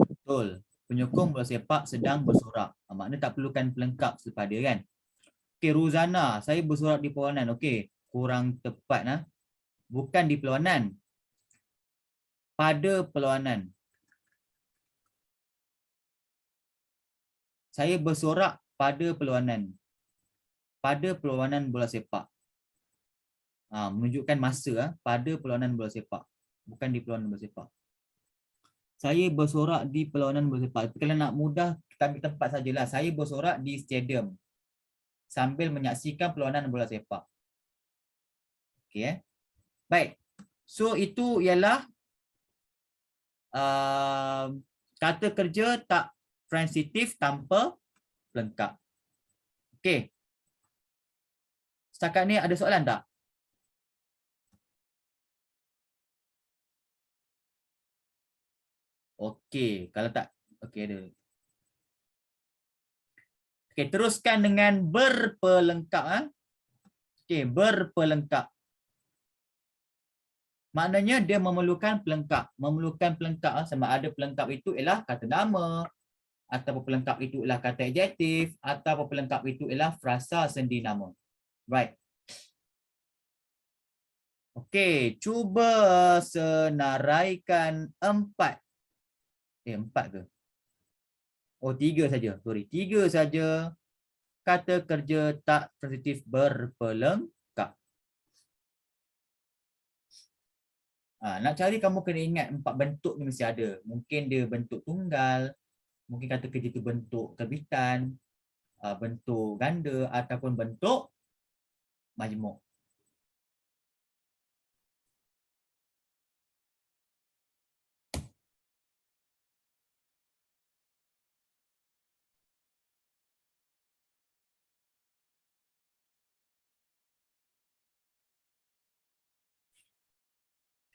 Betul. Penyokong bola sepak sedang bersorak. Maknanya tak perlukan pelengkap selepas dia kan. Okey, Ruzana, saya bersorak di perlawanan. Okey, kurang tepat Bukan di perlawanan. Pada perlawanan. Saya bersorak pada perlawanan. Pada perlawanan bola sepak. Menunjukkan masa pada perlawanan bola sepak. Bukan di perlawanan bola sepak. Saya bersorak di perlawanan bola sepak. Kalau nak mudah, kita ambil tempat sajalah. Saya bersorak di stadium sambil menyaksikan perlawanan bola sepak. Okey Baik. So itu ialah kata kerja tak transitif tanpa pelengkap. Okey. Setakat ni ada soalan tak? Okey, kalau tak okey ada. Okey, teruskan dengan berpelengkap Okey, berpelengkap. Maknanya dia memerlukan pelengkap. Memerlukan pelengkap sama ada pelengkap itu ialah kata nama, ataupun pelengkap itu ialah kata adjektif, ataupun pelengkap itu ialah frasa sendi nama. Right. Okey, cuba senaraikan 4. 4 ke? 3 saja. Sorry, 3 saja kata kerja tak transitif berpelengkap. Nak cari kamu kena ingat 4 bentuk ni mesti ada. Mungkin dia bentuk tunggal, mungkin kata kerja itu bentuk terbitan, bentuk ganda ataupun bentuk majmuk.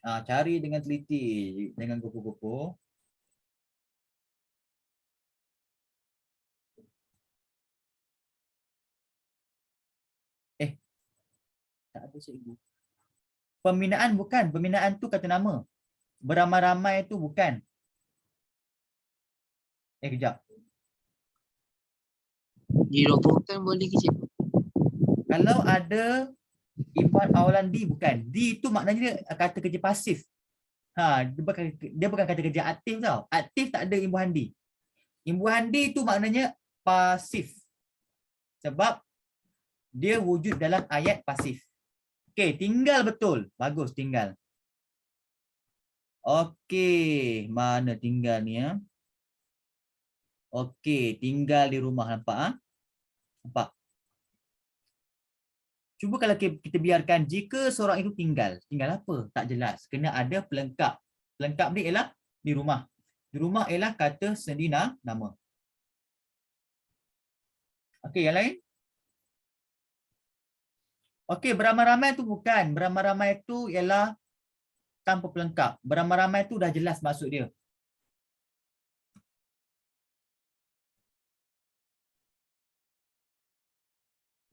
Cari dengan teliti, dengan kupu-kupu. Tak ada cikgu. Pembinaan bukan, pembinaan tu kata nama. Beramai-ramai tu bukan. Kejap. Dirobohkan boleh ke cikgu? Kalau ada imbuhan awalan di bukan. Di tu maknanya kata kerja pasif. Dia bukan kata kerja aktif tau. Aktif tak ada imbuhan di. Imbuhan di tu maknanya pasif. Sebab dia wujud dalam ayat pasif. Okey, tinggal betul. Bagus, tinggal. Okey, mana tinggal ni ya? Okey, tinggal di rumah, nampak ah? Nampak? Cuba kalau kita biarkan jika seorang itu tinggal. Tinggal apa? Tak jelas. Kena ada pelengkap. Pelengkap ni ialah di rumah. Di rumah ialah kata sendi nama. Okey, yang lain? Okey, beramai-ramai tu bukan. Beramai-ramai tu ialah tanpa pelengkap. Beramai-ramai tu dah jelas maksud dia.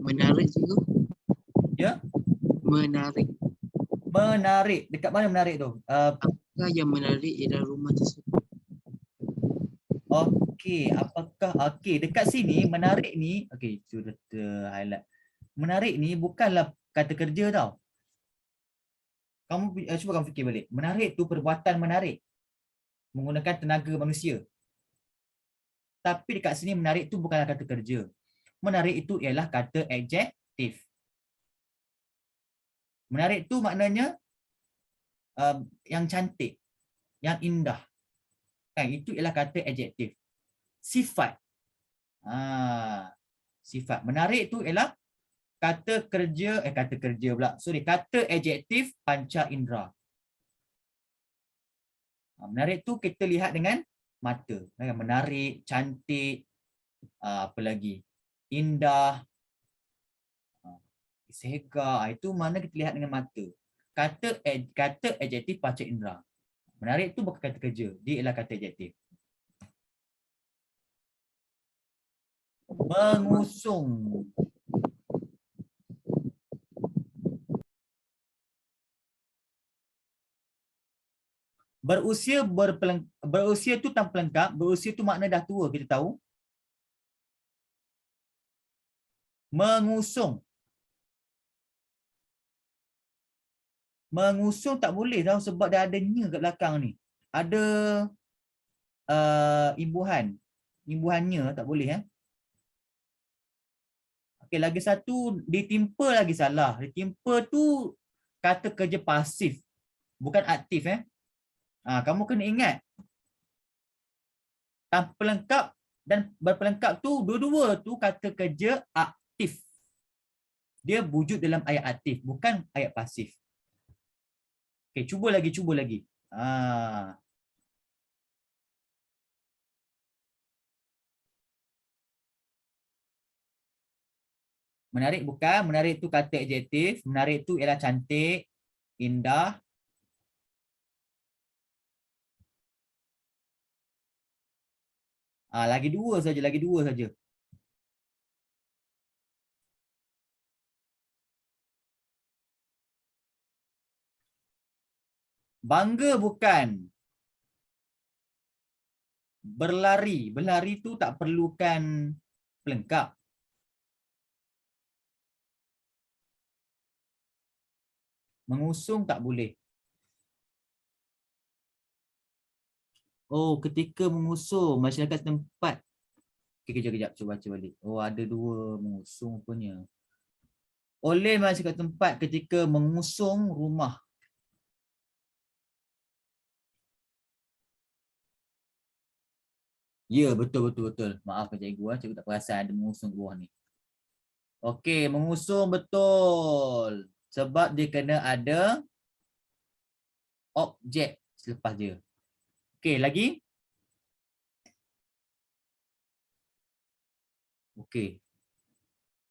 Menarik cikgu? Ya? Menarik. Menarik. Dekat mana menarik tu? Apakah yang menarik ialah rumah tersebut? Okey, apakah dekat sini menarik ni, okey, sudah highlight. Menarik ni bukanlah kata kerja tau. Cuba kamu fikir balik. Menarik tu perbuatan menarik. Menggunakan tenaga manusia. Tapi dekat sini menarik tu bukanlah kata kerja. Menarik itu ialah kata adjektif. Menarik tu maknanya yang cantik, yang indah. Kan, itu ialah kata adjektif. Sifat. Sifat. Menarik tu ialah kata kerja pula. Kata adjektif panca indera. Menarik tu kita lihat dengan mata. Menarik, cantik, apa lagi? Indah, segar. Itu mana kita lihat dengan mata. Kata adjektif panca indera. Menarik tu bukan kata kerja. Dia ialah kata adjektif. Mengusung. Berusia tu tanpa pelengkap. Berusia tu makna dah tua, kita tahu. Mengusung. Mengusung tak boleh tau sebab dah ada nya kat belakang ni. Ada imbuhan. Imbuhannya tak boleh. Okey, lagi satu ditimpa lagi salah. Ditimpa tu kata kerja pasif. Bukan aktif. Kamu kena ingat. Tanpa pelengkap dan berpelengkap tu, dua-dua tu kata kerja aktif. Dia wujud dalam ayat aktif, bukan ayat pasif. Okey, cuba lagi. Menarik bukan, menarik tu kata adjektif, menarik tu ialah cantik, indah. Lagi dua saja. Bangga bukan. Berlari tu tak perlukan pelengkap. Mengusung tak boleh. Oh, ketika mengusung masyarakat setempat. Okay, kejap. Cuba baca balik. Oh, ada dua mengusung punya. Oleh masyarakat setempat ketika mengusung rumah. Ya, betul. Maaf cikgu, cikgu tak perasan ada mengusung buah ni. Okey, mengusung betul. Sebab dia kena ada objek selepas dia. Okey, lagi? Okey.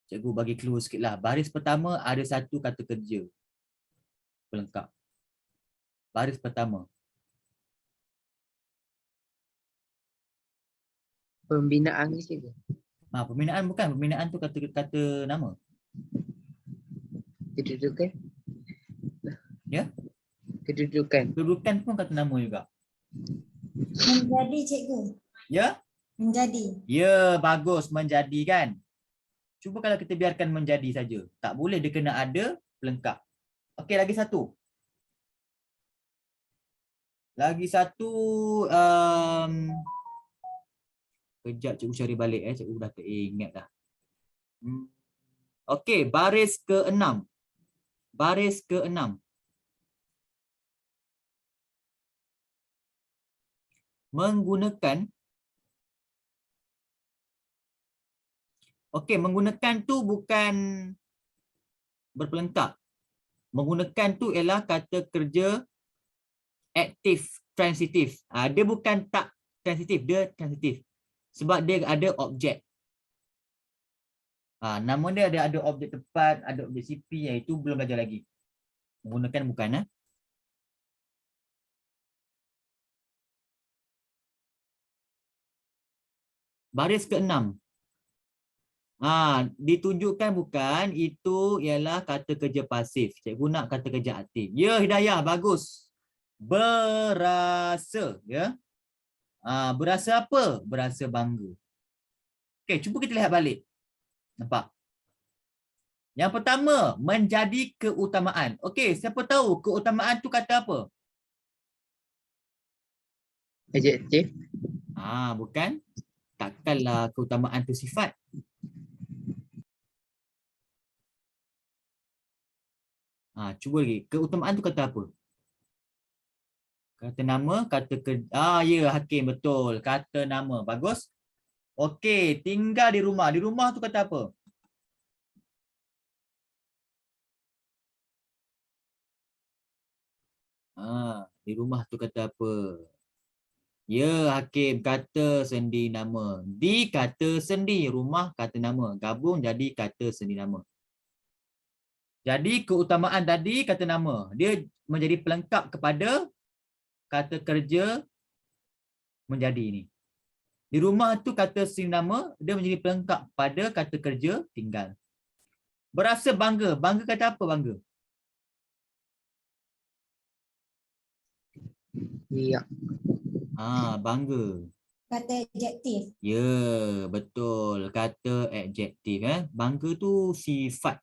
Cikgu bagi clue sikitlah. Baris pertama ada satu kata kerja pelengkap. Baris pertama. Pembinaan ni cikgu. Pembinaan bukan. Pembinaan tu kata nama. Kedudukan. Ya? Kedudukan. Kedudukan pun kata nama juga. Menjadi cikgu. Ya? Menjadi. Ya, bagus. Menjadi kan? Cuba kalau kita biarkan menjadi saja. Tak boleh, dia kena ada pelengkap. Okey, lagi satu. Lagi satu. Kejap cikgu cari balik. Cikgu dah teringat dah. Okey, baris ke-6. Baris ke-6. Menggunakan. Okey, menggunakan tu bukan berpelengkap. Menggunakan tu ialah kata kerja aktif, transitif. Dia bukan tak transitif, dia transitif. Sebab dia ada objek. Nama dia ada objek tepat, ada objek CP, iaitu belum belajar lagi. Menggunakan bukan. Baris ke-6. Ditunjukkan bukan, itu ialah kata kerja pasif. Cikgu nak kata kerja aktif. Ya, Hidayah, bagus. Berasa, ya. Berasa apa? Berasa bangga. Okey, cuba kita lihat balik. Nampak? Yang pertama, menjadi keutamaan. Okey, siapa tahu keutamaan tu kata apa? Adjektif. Bukan. Takkanlah keutamaan tu sifat. Cuba lagi. Keutamaan tu kata apa? Kata nama, kata ya, Hakim, betul. Kata nama. Bagus. Okey, tinggal di rumah. Di rumah tu kata apa? Di rumah tu kata apa? Ya, Hakim, kata sendi nama. Di kata sendi, rumah kata nama. Gabung jadi kata sendi nama. Jadi keutamaan tadi kata nama. Dia menjadi pelengkap kepada kata kerja menjadi ni. Di rumah tu kata sendi nama, dia menjadi pelengkap pada kata kerja tinggal. Berasa bangga. Bangga kata apa bangga? Ya. Bangga. Kata adjektif. Ya, betul. Kata adjektif. Bangga tu sifat.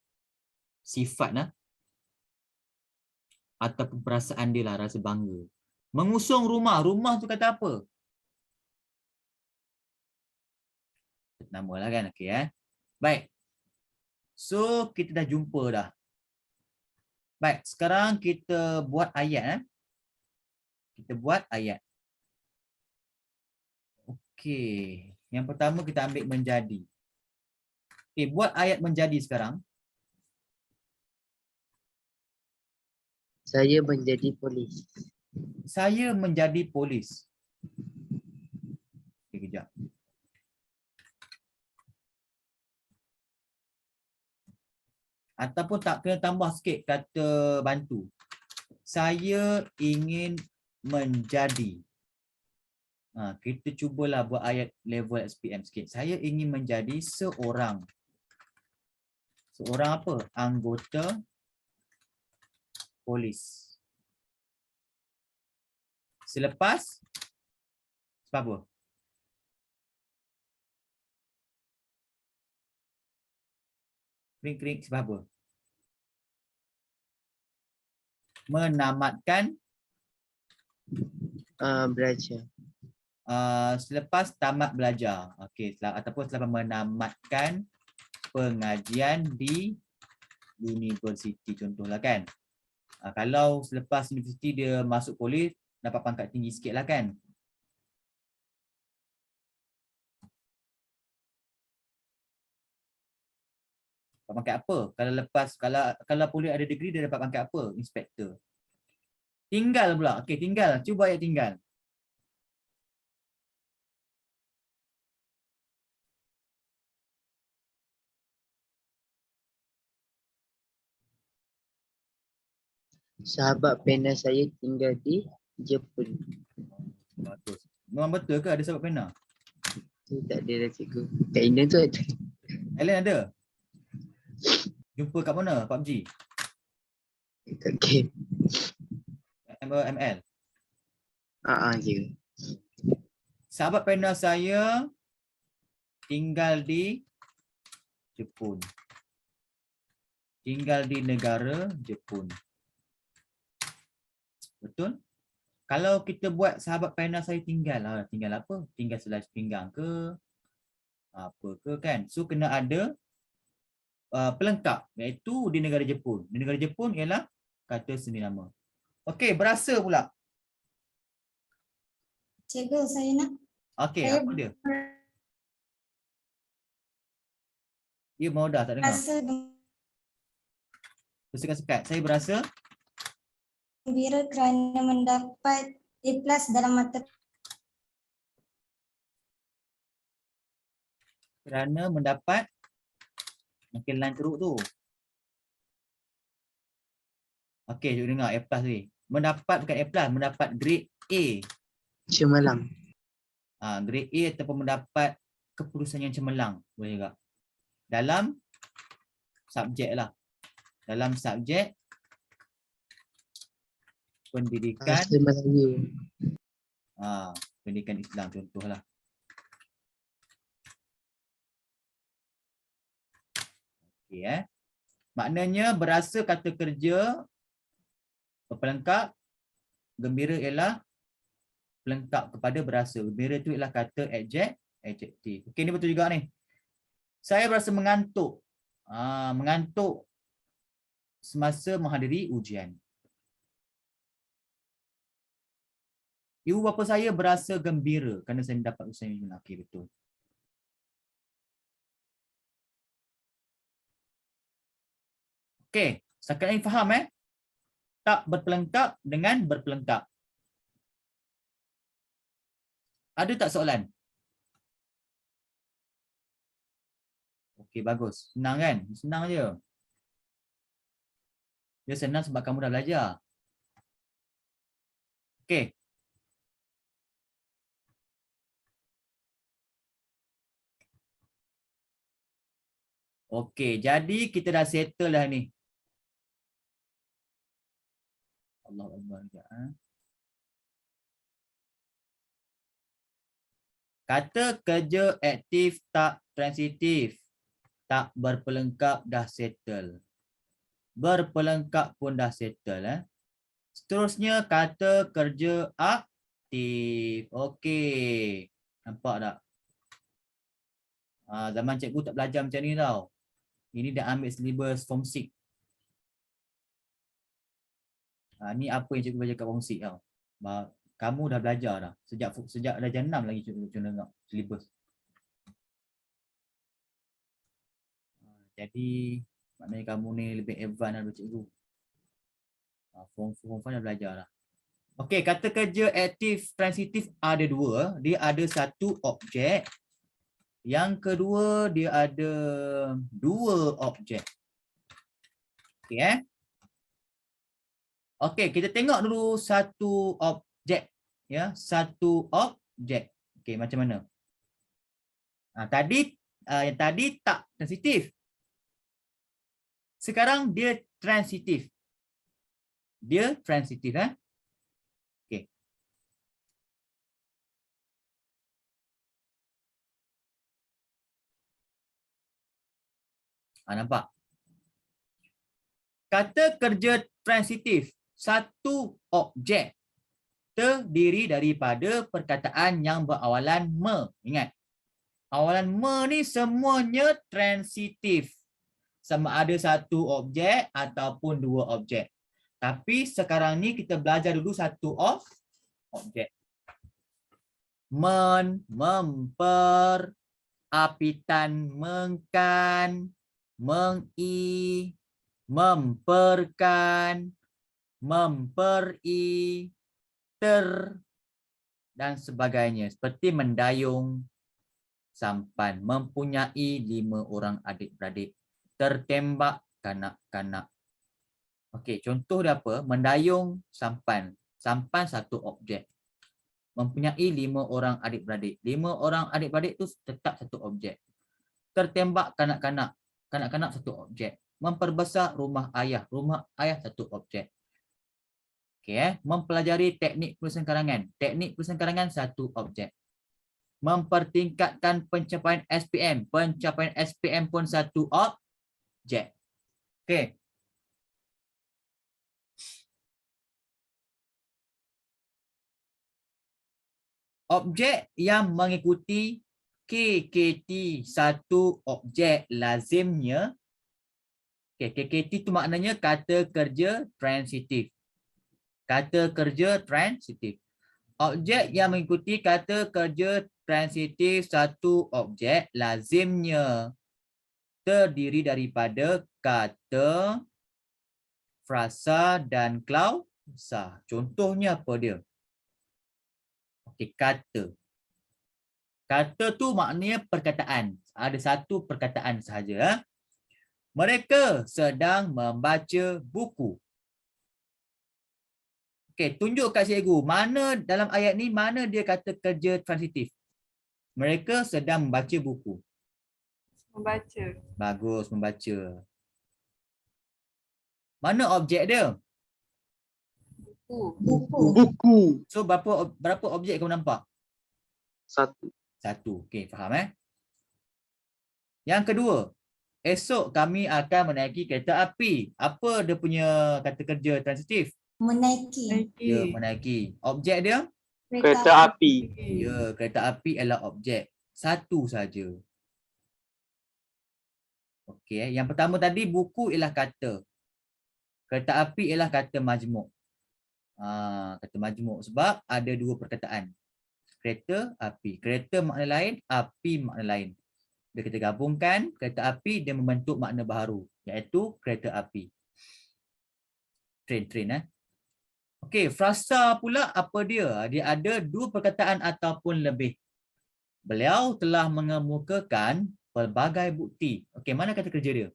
Sifat ataupun perasaan dia lah, rasa bangga. Mengusung rumah. Rumah tu kata apa? Nama lah kan. Okey. Baik. So, kita dah jumpa dah. Baik, sekarang kita buat ayat. Kita buat ayat. Okey. Yang pertama kita ambil menjadi. Okey, buat ayat menjadi sekarang. Saya menjadi polis. Saya menjadi polis. Okey, kejap. Ataupun tak kena tambah sikit kata bantu. Saya ingin menjadi. Kita cubalah buat ayat level SPM sikit. Saya ingin menjadi seorang. Seorang apa? Anggota polis. Selepas sebab apa? Kering-kering sebab apa? Menamatkan Belajar. Selepas tamat belajar. Okey, ataupun selepas menamatkan pengajian di universiti contohlah kan. Kalau selepas universiti dia masuk polis, dapat pangkat tinggi sikit lah kan. Dapat pangkat apa? Kalau lepas, kalau polis ada degree, dia dapat pangkat apa? Inspektor. Tinggal pula. Okey, tinggal. Cuba ayat tinggal. Sahabat pena saya tinggal di Jepun. Bagus. Memang betul ke ada sahabat pena? Tu tak ada lah cikgu. Kat Indo tu ada. Ellen ada? Jumpa kat mana? PUBG? Kat game. ML? Cikgu. Sahabat pena saya tinggal di Jepun. Tinggal di negara Jepun. Betul? Kalau kita buat sahabat pena saya tinggal apa? Tinggal selai pinggang ke? Apa ke kan? So kena ada pelengkap iaitu di negara Jepun. Di negara Jepun ialah kata semi nama. Okey, berasa pula. Cikgu, saya nak. Okey, Saya apa dia? Dia mau dah tak dengar. berasa Sekat-sekat. Saya berasa gembira kerana mendapat A+ dalam mata kerana mendapat mungkin line teruk tu. Okey, jom dengar A+ ni. Mendapat bukan A+, mendapat grade A. Cemerlang. Grade A ataupun mendapat keputusan yang cemerlang, boleh juga. Dalam subjek lah. Dalam subjek pendidikan Bahasa Melayu. pendidikan Islam contohlah. Okey maknanya berasa kata kerja pelengkap, gembira ialah pelengkap kepada berasa. Gembira tu ialah kata adjektif. Okey, ni betul juga ni. Saya berasa mengantuk. Mengantuk semasa menghadiri ujian. Ibu bapa saya berasa gembira kerana saya mendapat ujian ini. Okey, betul. Okey, setakat ini faham tak berpelengkap dengan berpelengkap. Ada tak soalan? Okey, bagus. Senang kan? Senang je. Dia senang sebab kamu dah belajar. Okey. Okey, jadi kita dah settle dah ni. Allahu Akbar. Kata kerja aktif tak transitif. Tak berpelengkap dah settle. Berpelengkap pun dah settle. Seterusnya kata kerja aktif. Okey. Nampak tak? Zaman cikgu tak belajar macam ni tau. Ini dah ambil syllabus form 6. Ni apa yang cikgu belajar kat form 6 tau. Kamu dah belajar dah. Sejak darjah 6 lagi cikgu tengok syllabus. Jadi maknanya kamu ni lebih advance daripada cikgu. Form 5 dah belajar dah. Okey, kata kerja aktif transitif ada dua. Dia ada satu objek. Yang kedua dia ada dua objek. Okey Okey, kita tengok dulu satu objek ya, satu objek. Okey, macam mana? Yang tadi tak transitif. Sekarang dia transitif. Dia transitif Okey. Nampak? Kata kerja transitif, satu objek terdiri daripada perkataan yang berawalan me. Ingat, awalan me ni semuanya transitif. Sama ada satu objek ataupun dua objek. Tapi sekarang ni kita belajar dulu satu objek. Memper, apitan mengkan, mengi, memperkan, memperi, dan sebagainya. Seperti mendayung sampan, mempunyai 5 orang adik-beradik, tertembak kanak-kanak. Okey, contoh dia apa? Mendayung sampan. Sampan satu objek. Mempunyai 5 orang adik-beradik. 5 orang adik-beradik tu tetap satu objek. Tertembak kanak-kanak. Kanak-kanak satu objek. Memperbesar rumah ayah. Rumah ayah satu objek. Okey, mempelajari teknik penulisan karangan. Teknik penulisan karangan satu objek. Mempertingkatkan pencapaian SPM. Pencapaian SPM pun satu objek. Okey. Objek yang mengikuti KKT satu objek lazimnya. Okay, KKT itu maknanya kata kerja transitif. Kata kerja transitif. Objek yang mengikuti kata kerja transitif satu objek lazimnya terdiri daripada kata, frasa dan klausa. Contohnya apa dia? Okey, kata. Kata tu maknanya perkataan. Ada satu perkataan sahaja. Mereka sedang membaca buku. Okey, tunjuk kat cikgu. Mana dalam ayat ni, mana dia kata kerja transitif? Mereka sedang membaca buku. Membaca. Bagus, membaca. Mana objek dia? Buku. Buku. So, berapa objek kamu nampak? 1. Satu. Okey, faham Yang kedua, esok kami akan menaiki kereta api. Apa dia punya kata kerja transitif? Menaiki. Ya, menaiki. Objek dia? Kereta api. Ya, kereta api adalah objek. Satu saja. Okey, yang pertama tadi buku ialah kata. Kereta api ialah kata majmuk. Kata majmuk sebab ada dua perkataan. Kereta, api. Kereta makna lain, api makna lain. Bila kita gabungkan kereta api, dia membentuk makna baharu, iaitu kereta api. Train. Okey, frasa pula apa dia? Dia ada dua perkataan ataupun lebih. Beliau telah mengemukakan pelbagai bukti. Okey, mana kata kerja dia?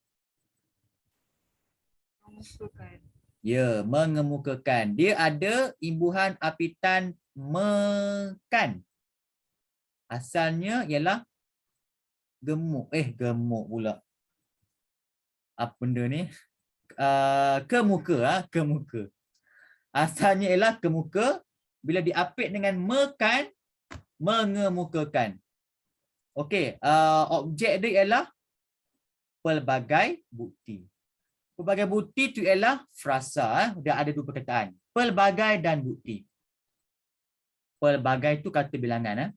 Mengusulkan. Ya, mengemukakan. Dia ada imbuhan apitan mekan. Asalnya ialah gemuk. Gemuk pula. Apa benda ni? Kemuka. Kemuka. Asalnya ialah kemuka. Bila diapit dengan mekan, mengemukakan. Okey, objek dia ialah pelbagai bukti. Pelbagai bukti itu ialah frasa. Dia ada dua perkataan. Pelbagai dan bukti. Pelbagai itu kata bilangan.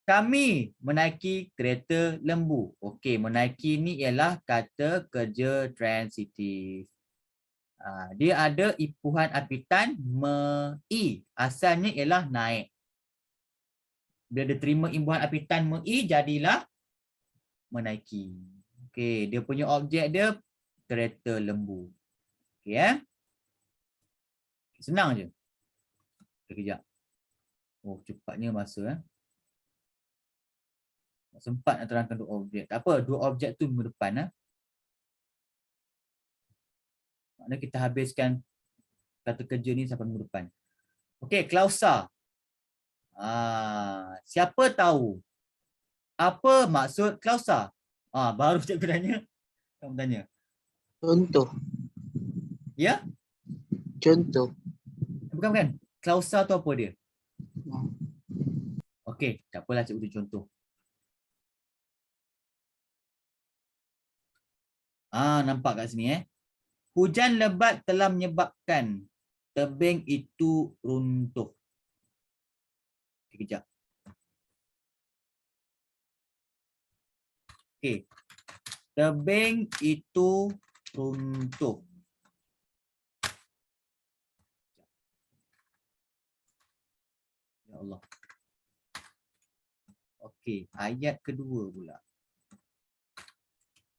Kami menaiki kereta lembu. Okey, menaiki ni ialah kata kerja transitif. Dia ada imbuhan apitan me-i. Asalnya ialah naik. Bila dia terima imbuhan apitan me-i, jadilah menaiki. Okey, dia punya objek dia kereta lembu. Okey Senang je. Kejap. Oh, cepatnya masa sempat nak terangkan dua objek. Tak apa, dua objek tu minggu depan Maknanya kita habiskan kata kerja ni sampai minggu depan. Okey, klausa. Siapa tahu apa maksud klausa? Baru cikgu tanya. Kamu tanya. Contoh. Ya? Contoh. Bukan. Klausa tu apa dia? Okey, tak apalah cikgu beri contoh. Nampak kat sini Hujan lebat telah menyebabkan tebing itu runtuh. Kejap. Okey. Tebing itu runtuh. Ya Allah. Okey, ayat kedua pula.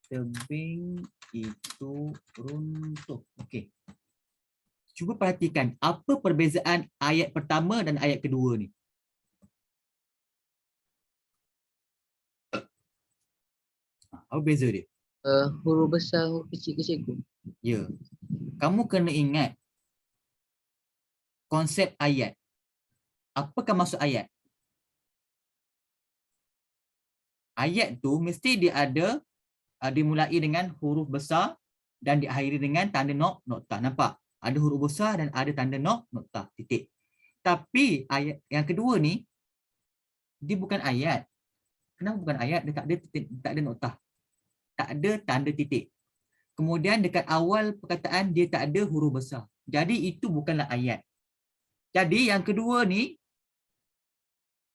Tebing itu runtuh. Okey. Cuba perhatikan apa perbezaan ayat pertama dan ayat kedua ni. Apa beza dia? Huruf besar, huruf kecil ke cikgu? Ya. Kamu kena ingat konsep ayat. Apakah maksud ayat? Ayat tu mesti dia ada dimulai dengan huruf besar dan diakhiri dengan tanda noktah. Nampak? Ada huruf besar dan ada tanda noktah, titik. Tapi ayat yang kedua ni dia bukan ayat. Kenapa bukan ayat? Dia tak ada titik, tak ada noktah. Tak ada tanda titik. Kemudian dekat awal perkataan dia tak ada huruf besar. Jadi itu bukanlah ayat. Jadi yang kedua ni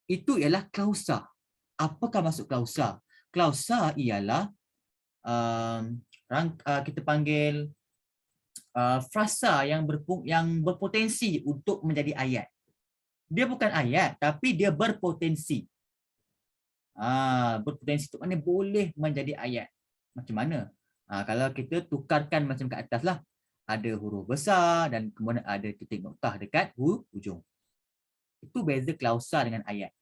itu ialah klausa. Apakah maksud klausa? Klausa ialah kita panggil frasa yang berpotensi untuk menjadi ayat. Dia bukan ayat tapi dia berpotensi. Berpotensi itu maknanya boleh menjadi ayat. Macam mana? Kalau kita tukarkan macam kat atas lah. Ada huruf besar dan kemudian ada titik noktah dekat hujung. Itu beza klausa dengan ayat.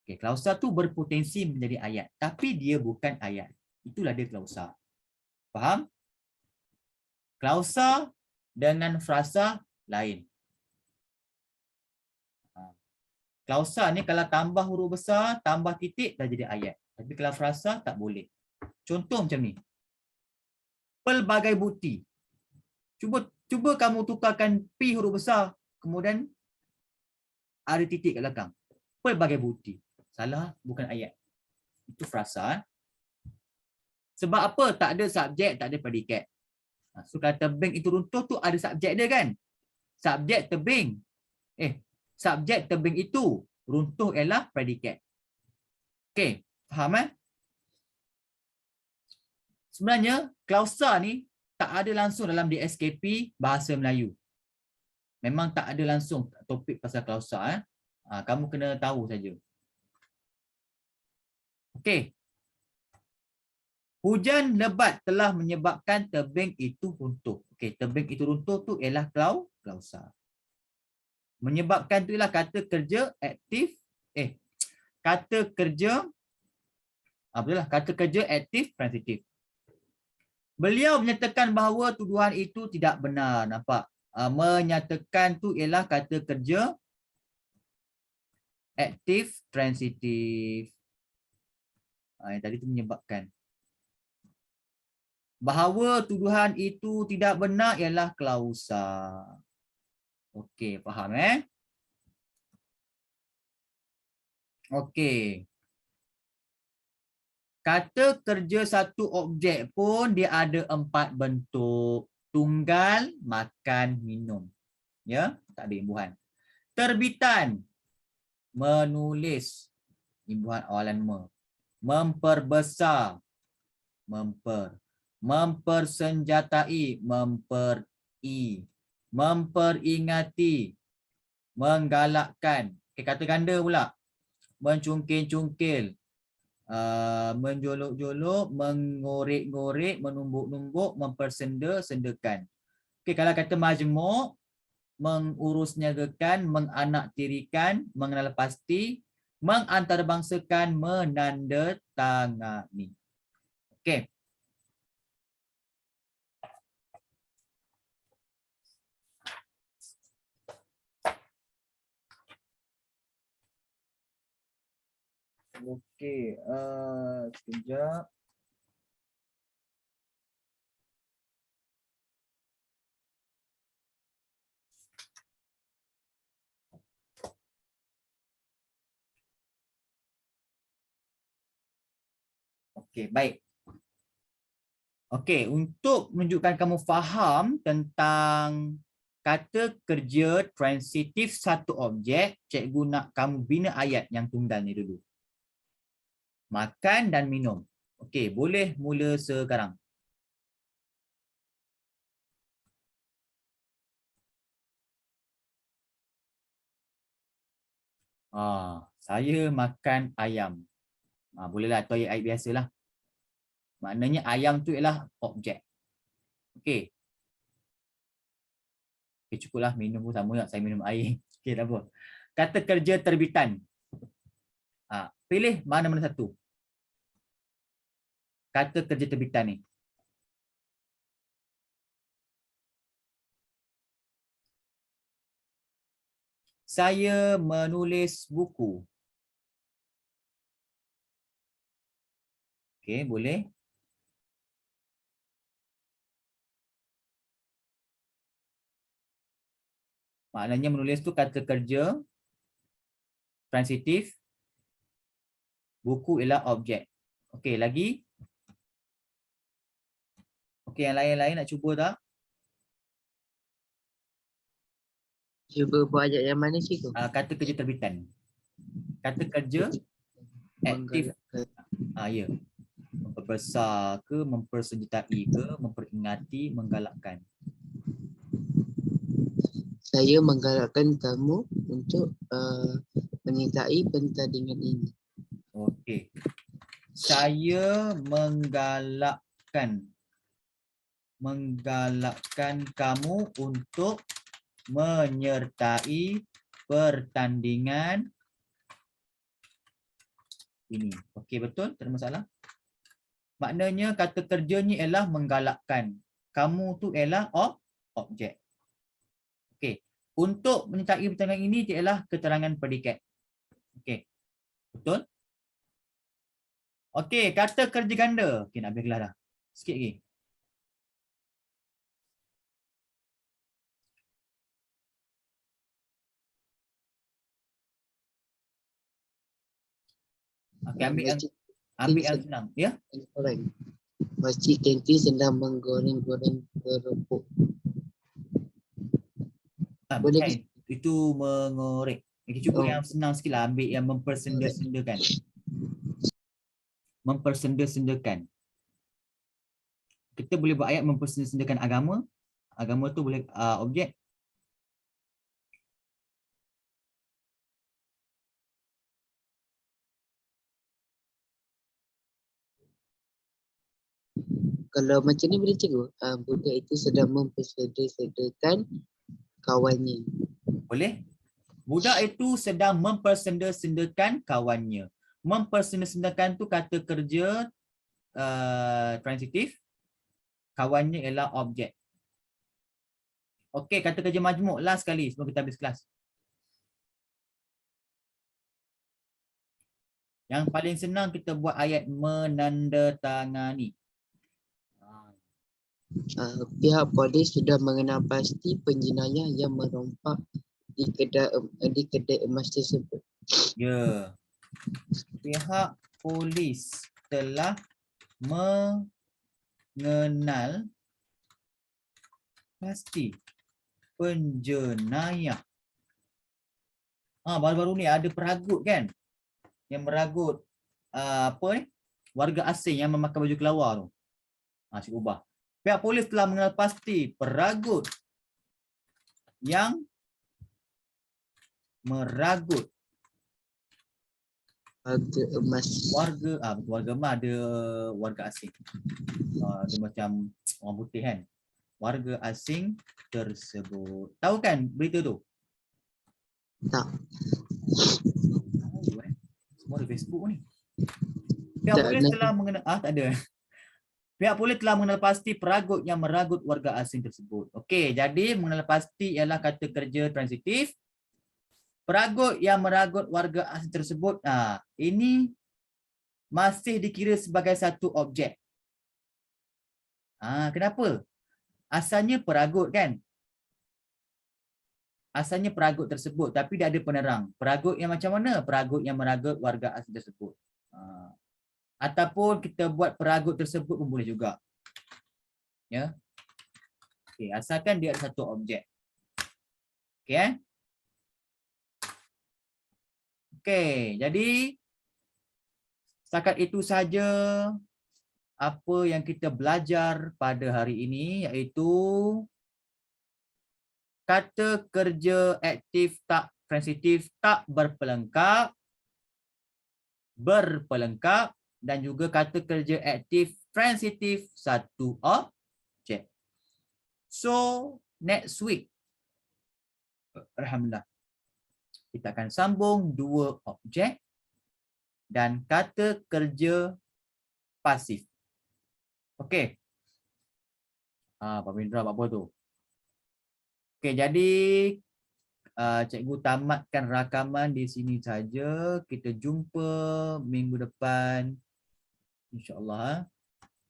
Okay, klausa tu berpotensi menjadi ayat. Tapi dia bukan ayat. Itulah dia klausa. Faham? Klausa dengan frasa lain. Klausa ni kalau tambah huruf besar, tambah titik dah jadi ayat. Tapi kalau frasa tak boleh. Contoh macam ni. Pelbagai bukti. Cuba kamu tukarkan P huruf besar, kemudian ada titik kat belakang. Pelbagai bukti. Salah, bukan ayat. Itu frasa. Sebab apa? Tak ada subjek, tak ada predikat. So kalau tebing itu runtuh tu ada subjek dia kan? Subjek tebing. Subjek tebing itu. Runtuh ialah predikat. Okey, faham Sebenarnya klausa ni tak ada langsung dalam DSKP Bahasa Melayu. Memang tak ada langsung topik pasal klausa. Kamu kena tahu saja. Okey. Hujan lebat telah menyebabkan tebing itu runtuh. Okey, tebing itu runtuh tu ialah klausa. Menyebabkan tu ialah kata kerja aktif. Kata kerja betul lah, kata kerja aktif transitif. Beliau menyatakan bahawa tuduhan itu tidak benar. Nampak? Menyatakan tu ialah kata kerja aktif transitif. Yang tadi tu menyebabkan. Bahawa tuduhan itu tidak benar ialah klausa. Okey, faham Okey. Kata kerja satu objek pun dia ada 4 bentuk. Tunggal, makan, minum. Ya, tak ada imbuhan. Terbitan, menulis, imbuhan awalan me. Memperbesar, mempersenjatai, memperi. Memperingati, menggalakkan. Kata ganda pula. Mencungkil-cungkil. Menjolok-jolok, mengorek-ngorek, menumbuk-numbuk, mempersenda-sendakan. Kalau kata majmuk, mengurusniagakan, menganaktirikan, mengenal pasti, mengantarabangsakan, menandatangani. Okey. Okey, sekejap. Okey, baik. Okey, untuk menunjukkan kamu faham tentang kata kerja transitif satu objek, cikgu nak kamu bina ayat yang tunggal ni dulu. Makan dan minum. Okey, boleh mula sekarang. Saya makan ayam. Bolehlah atau ayat biasalah. Maknanya ayam tu ialah objek. Okey. Okey, cukuplah minum pun sama tak saya minum air. Okey, tak apa. Kata kerja terbitan. Pilih mana-mana satu. kata kerja terbitan ni? Saya menulis buku. Okey, boleh. Maknanya menulis tu kata kerja transitif. Buku ialah objek. Okey, lagi? Okey, yang lain-lain nak cuba tak? Cuba buat ayat yang mana cikgu? Kata kerja terbitan. Kata kerja aktif. Menggalakkan. Ya. Memperbesar ke, mempersenjatai ke, memperingati, menggalakkan. Saya menggalakkan kamu untuk menyertai pertandingan ini. Okey. Saya menggalakkan kamu untuk menyertai pertandingan ini. Okey, betul? Tak ada masalah. Maknanya kata kerjanya ialah menggalakkan. Kamu tu ialah objek. Okey. Untuk menyertai pertandingan ini ialah keterangan predikat. Okey. Betul? Okey, kata kerja ganda. Okey, nak habis kelas dah. Sikit lagi. Okey, ambil yang senang. Ya? Goreng. Makcik kantin sedang menggoreng-goreng kerupuk. Boleh Bukan. Itu mengorek. Okey, cuba Oh. yang senang sikit lah. Ambil yang mempersenda-sendakan. Mempersenda-sendakan. Kita boleh buat ayat mempersenda-sendakan agama. Agama tu boleh objek. Kalau macam ni boleh cikgu. Budak itu sedang memperseda-sedakan kawannya. Boleh? Budak itu sedang mempersenda-sendakan kawannya. Mempersenda-sendakan tu kata kerja transitif. Kawannya ialah objek. Okey, kata kerja majmuk last sekali sebelum kita habis kelas. Yang paling senang kita buat ayat menandatangani. Pihak polis sudah mengenal pasti penjenayah yang merompak di kedai emas tersebut. Ya. Pihak polis telah mengenal pasti penjenayah. Baru-baru ni ada peragut kan? Yang meragut warga asing yang memakai baju kelawar tu. Cik ubah. Pihak polis telah mengenal pasti peragut yang meragut Harga emas. warga emas ada warga asing. Dia macam orang putih kan. Warga asing tersebut. Tahu kan berita tu? Tak. Tahu Semua ada Facebook ni. Pihak Tak, polis nanti. telah mengenal tak ada. Pihak polis telah mengenal pasti peragut yang meragut warga asing tersebut. Okey, jadi mengenal pasti ialah kata kerja transitif. Peragut yang meragut warga asing tersebut, ini masih dikira sebagai satu objek. Kenapa? Asalnya peragut kan? Asalnya peragut tersebut, tapi dia ada penerang. Peragut yang macam mana? Peragut yang meragut warga asing tersebut. Ataupun kita buat peragut tersebut pun boleh juga. Ya. Okey, asalkan dia ada satu objek. Okey. Okey, jadi setakat itu saja apa yang kita belajar pada hari ini, iaitu kata kerja aktif tak transitif tak berpelengkap, berpelengkap, dan juga kata kerja aktif transitif satu objek. So, next week, alhamdulillah, kita akan sambung dua objek dan kata kerja pasif. Okey. Pak Mindra buat apa tu? Okey, jadi cikgu tamatkan rakaman di sini saja. Kita jumpa minggu depan. InsyaAllah.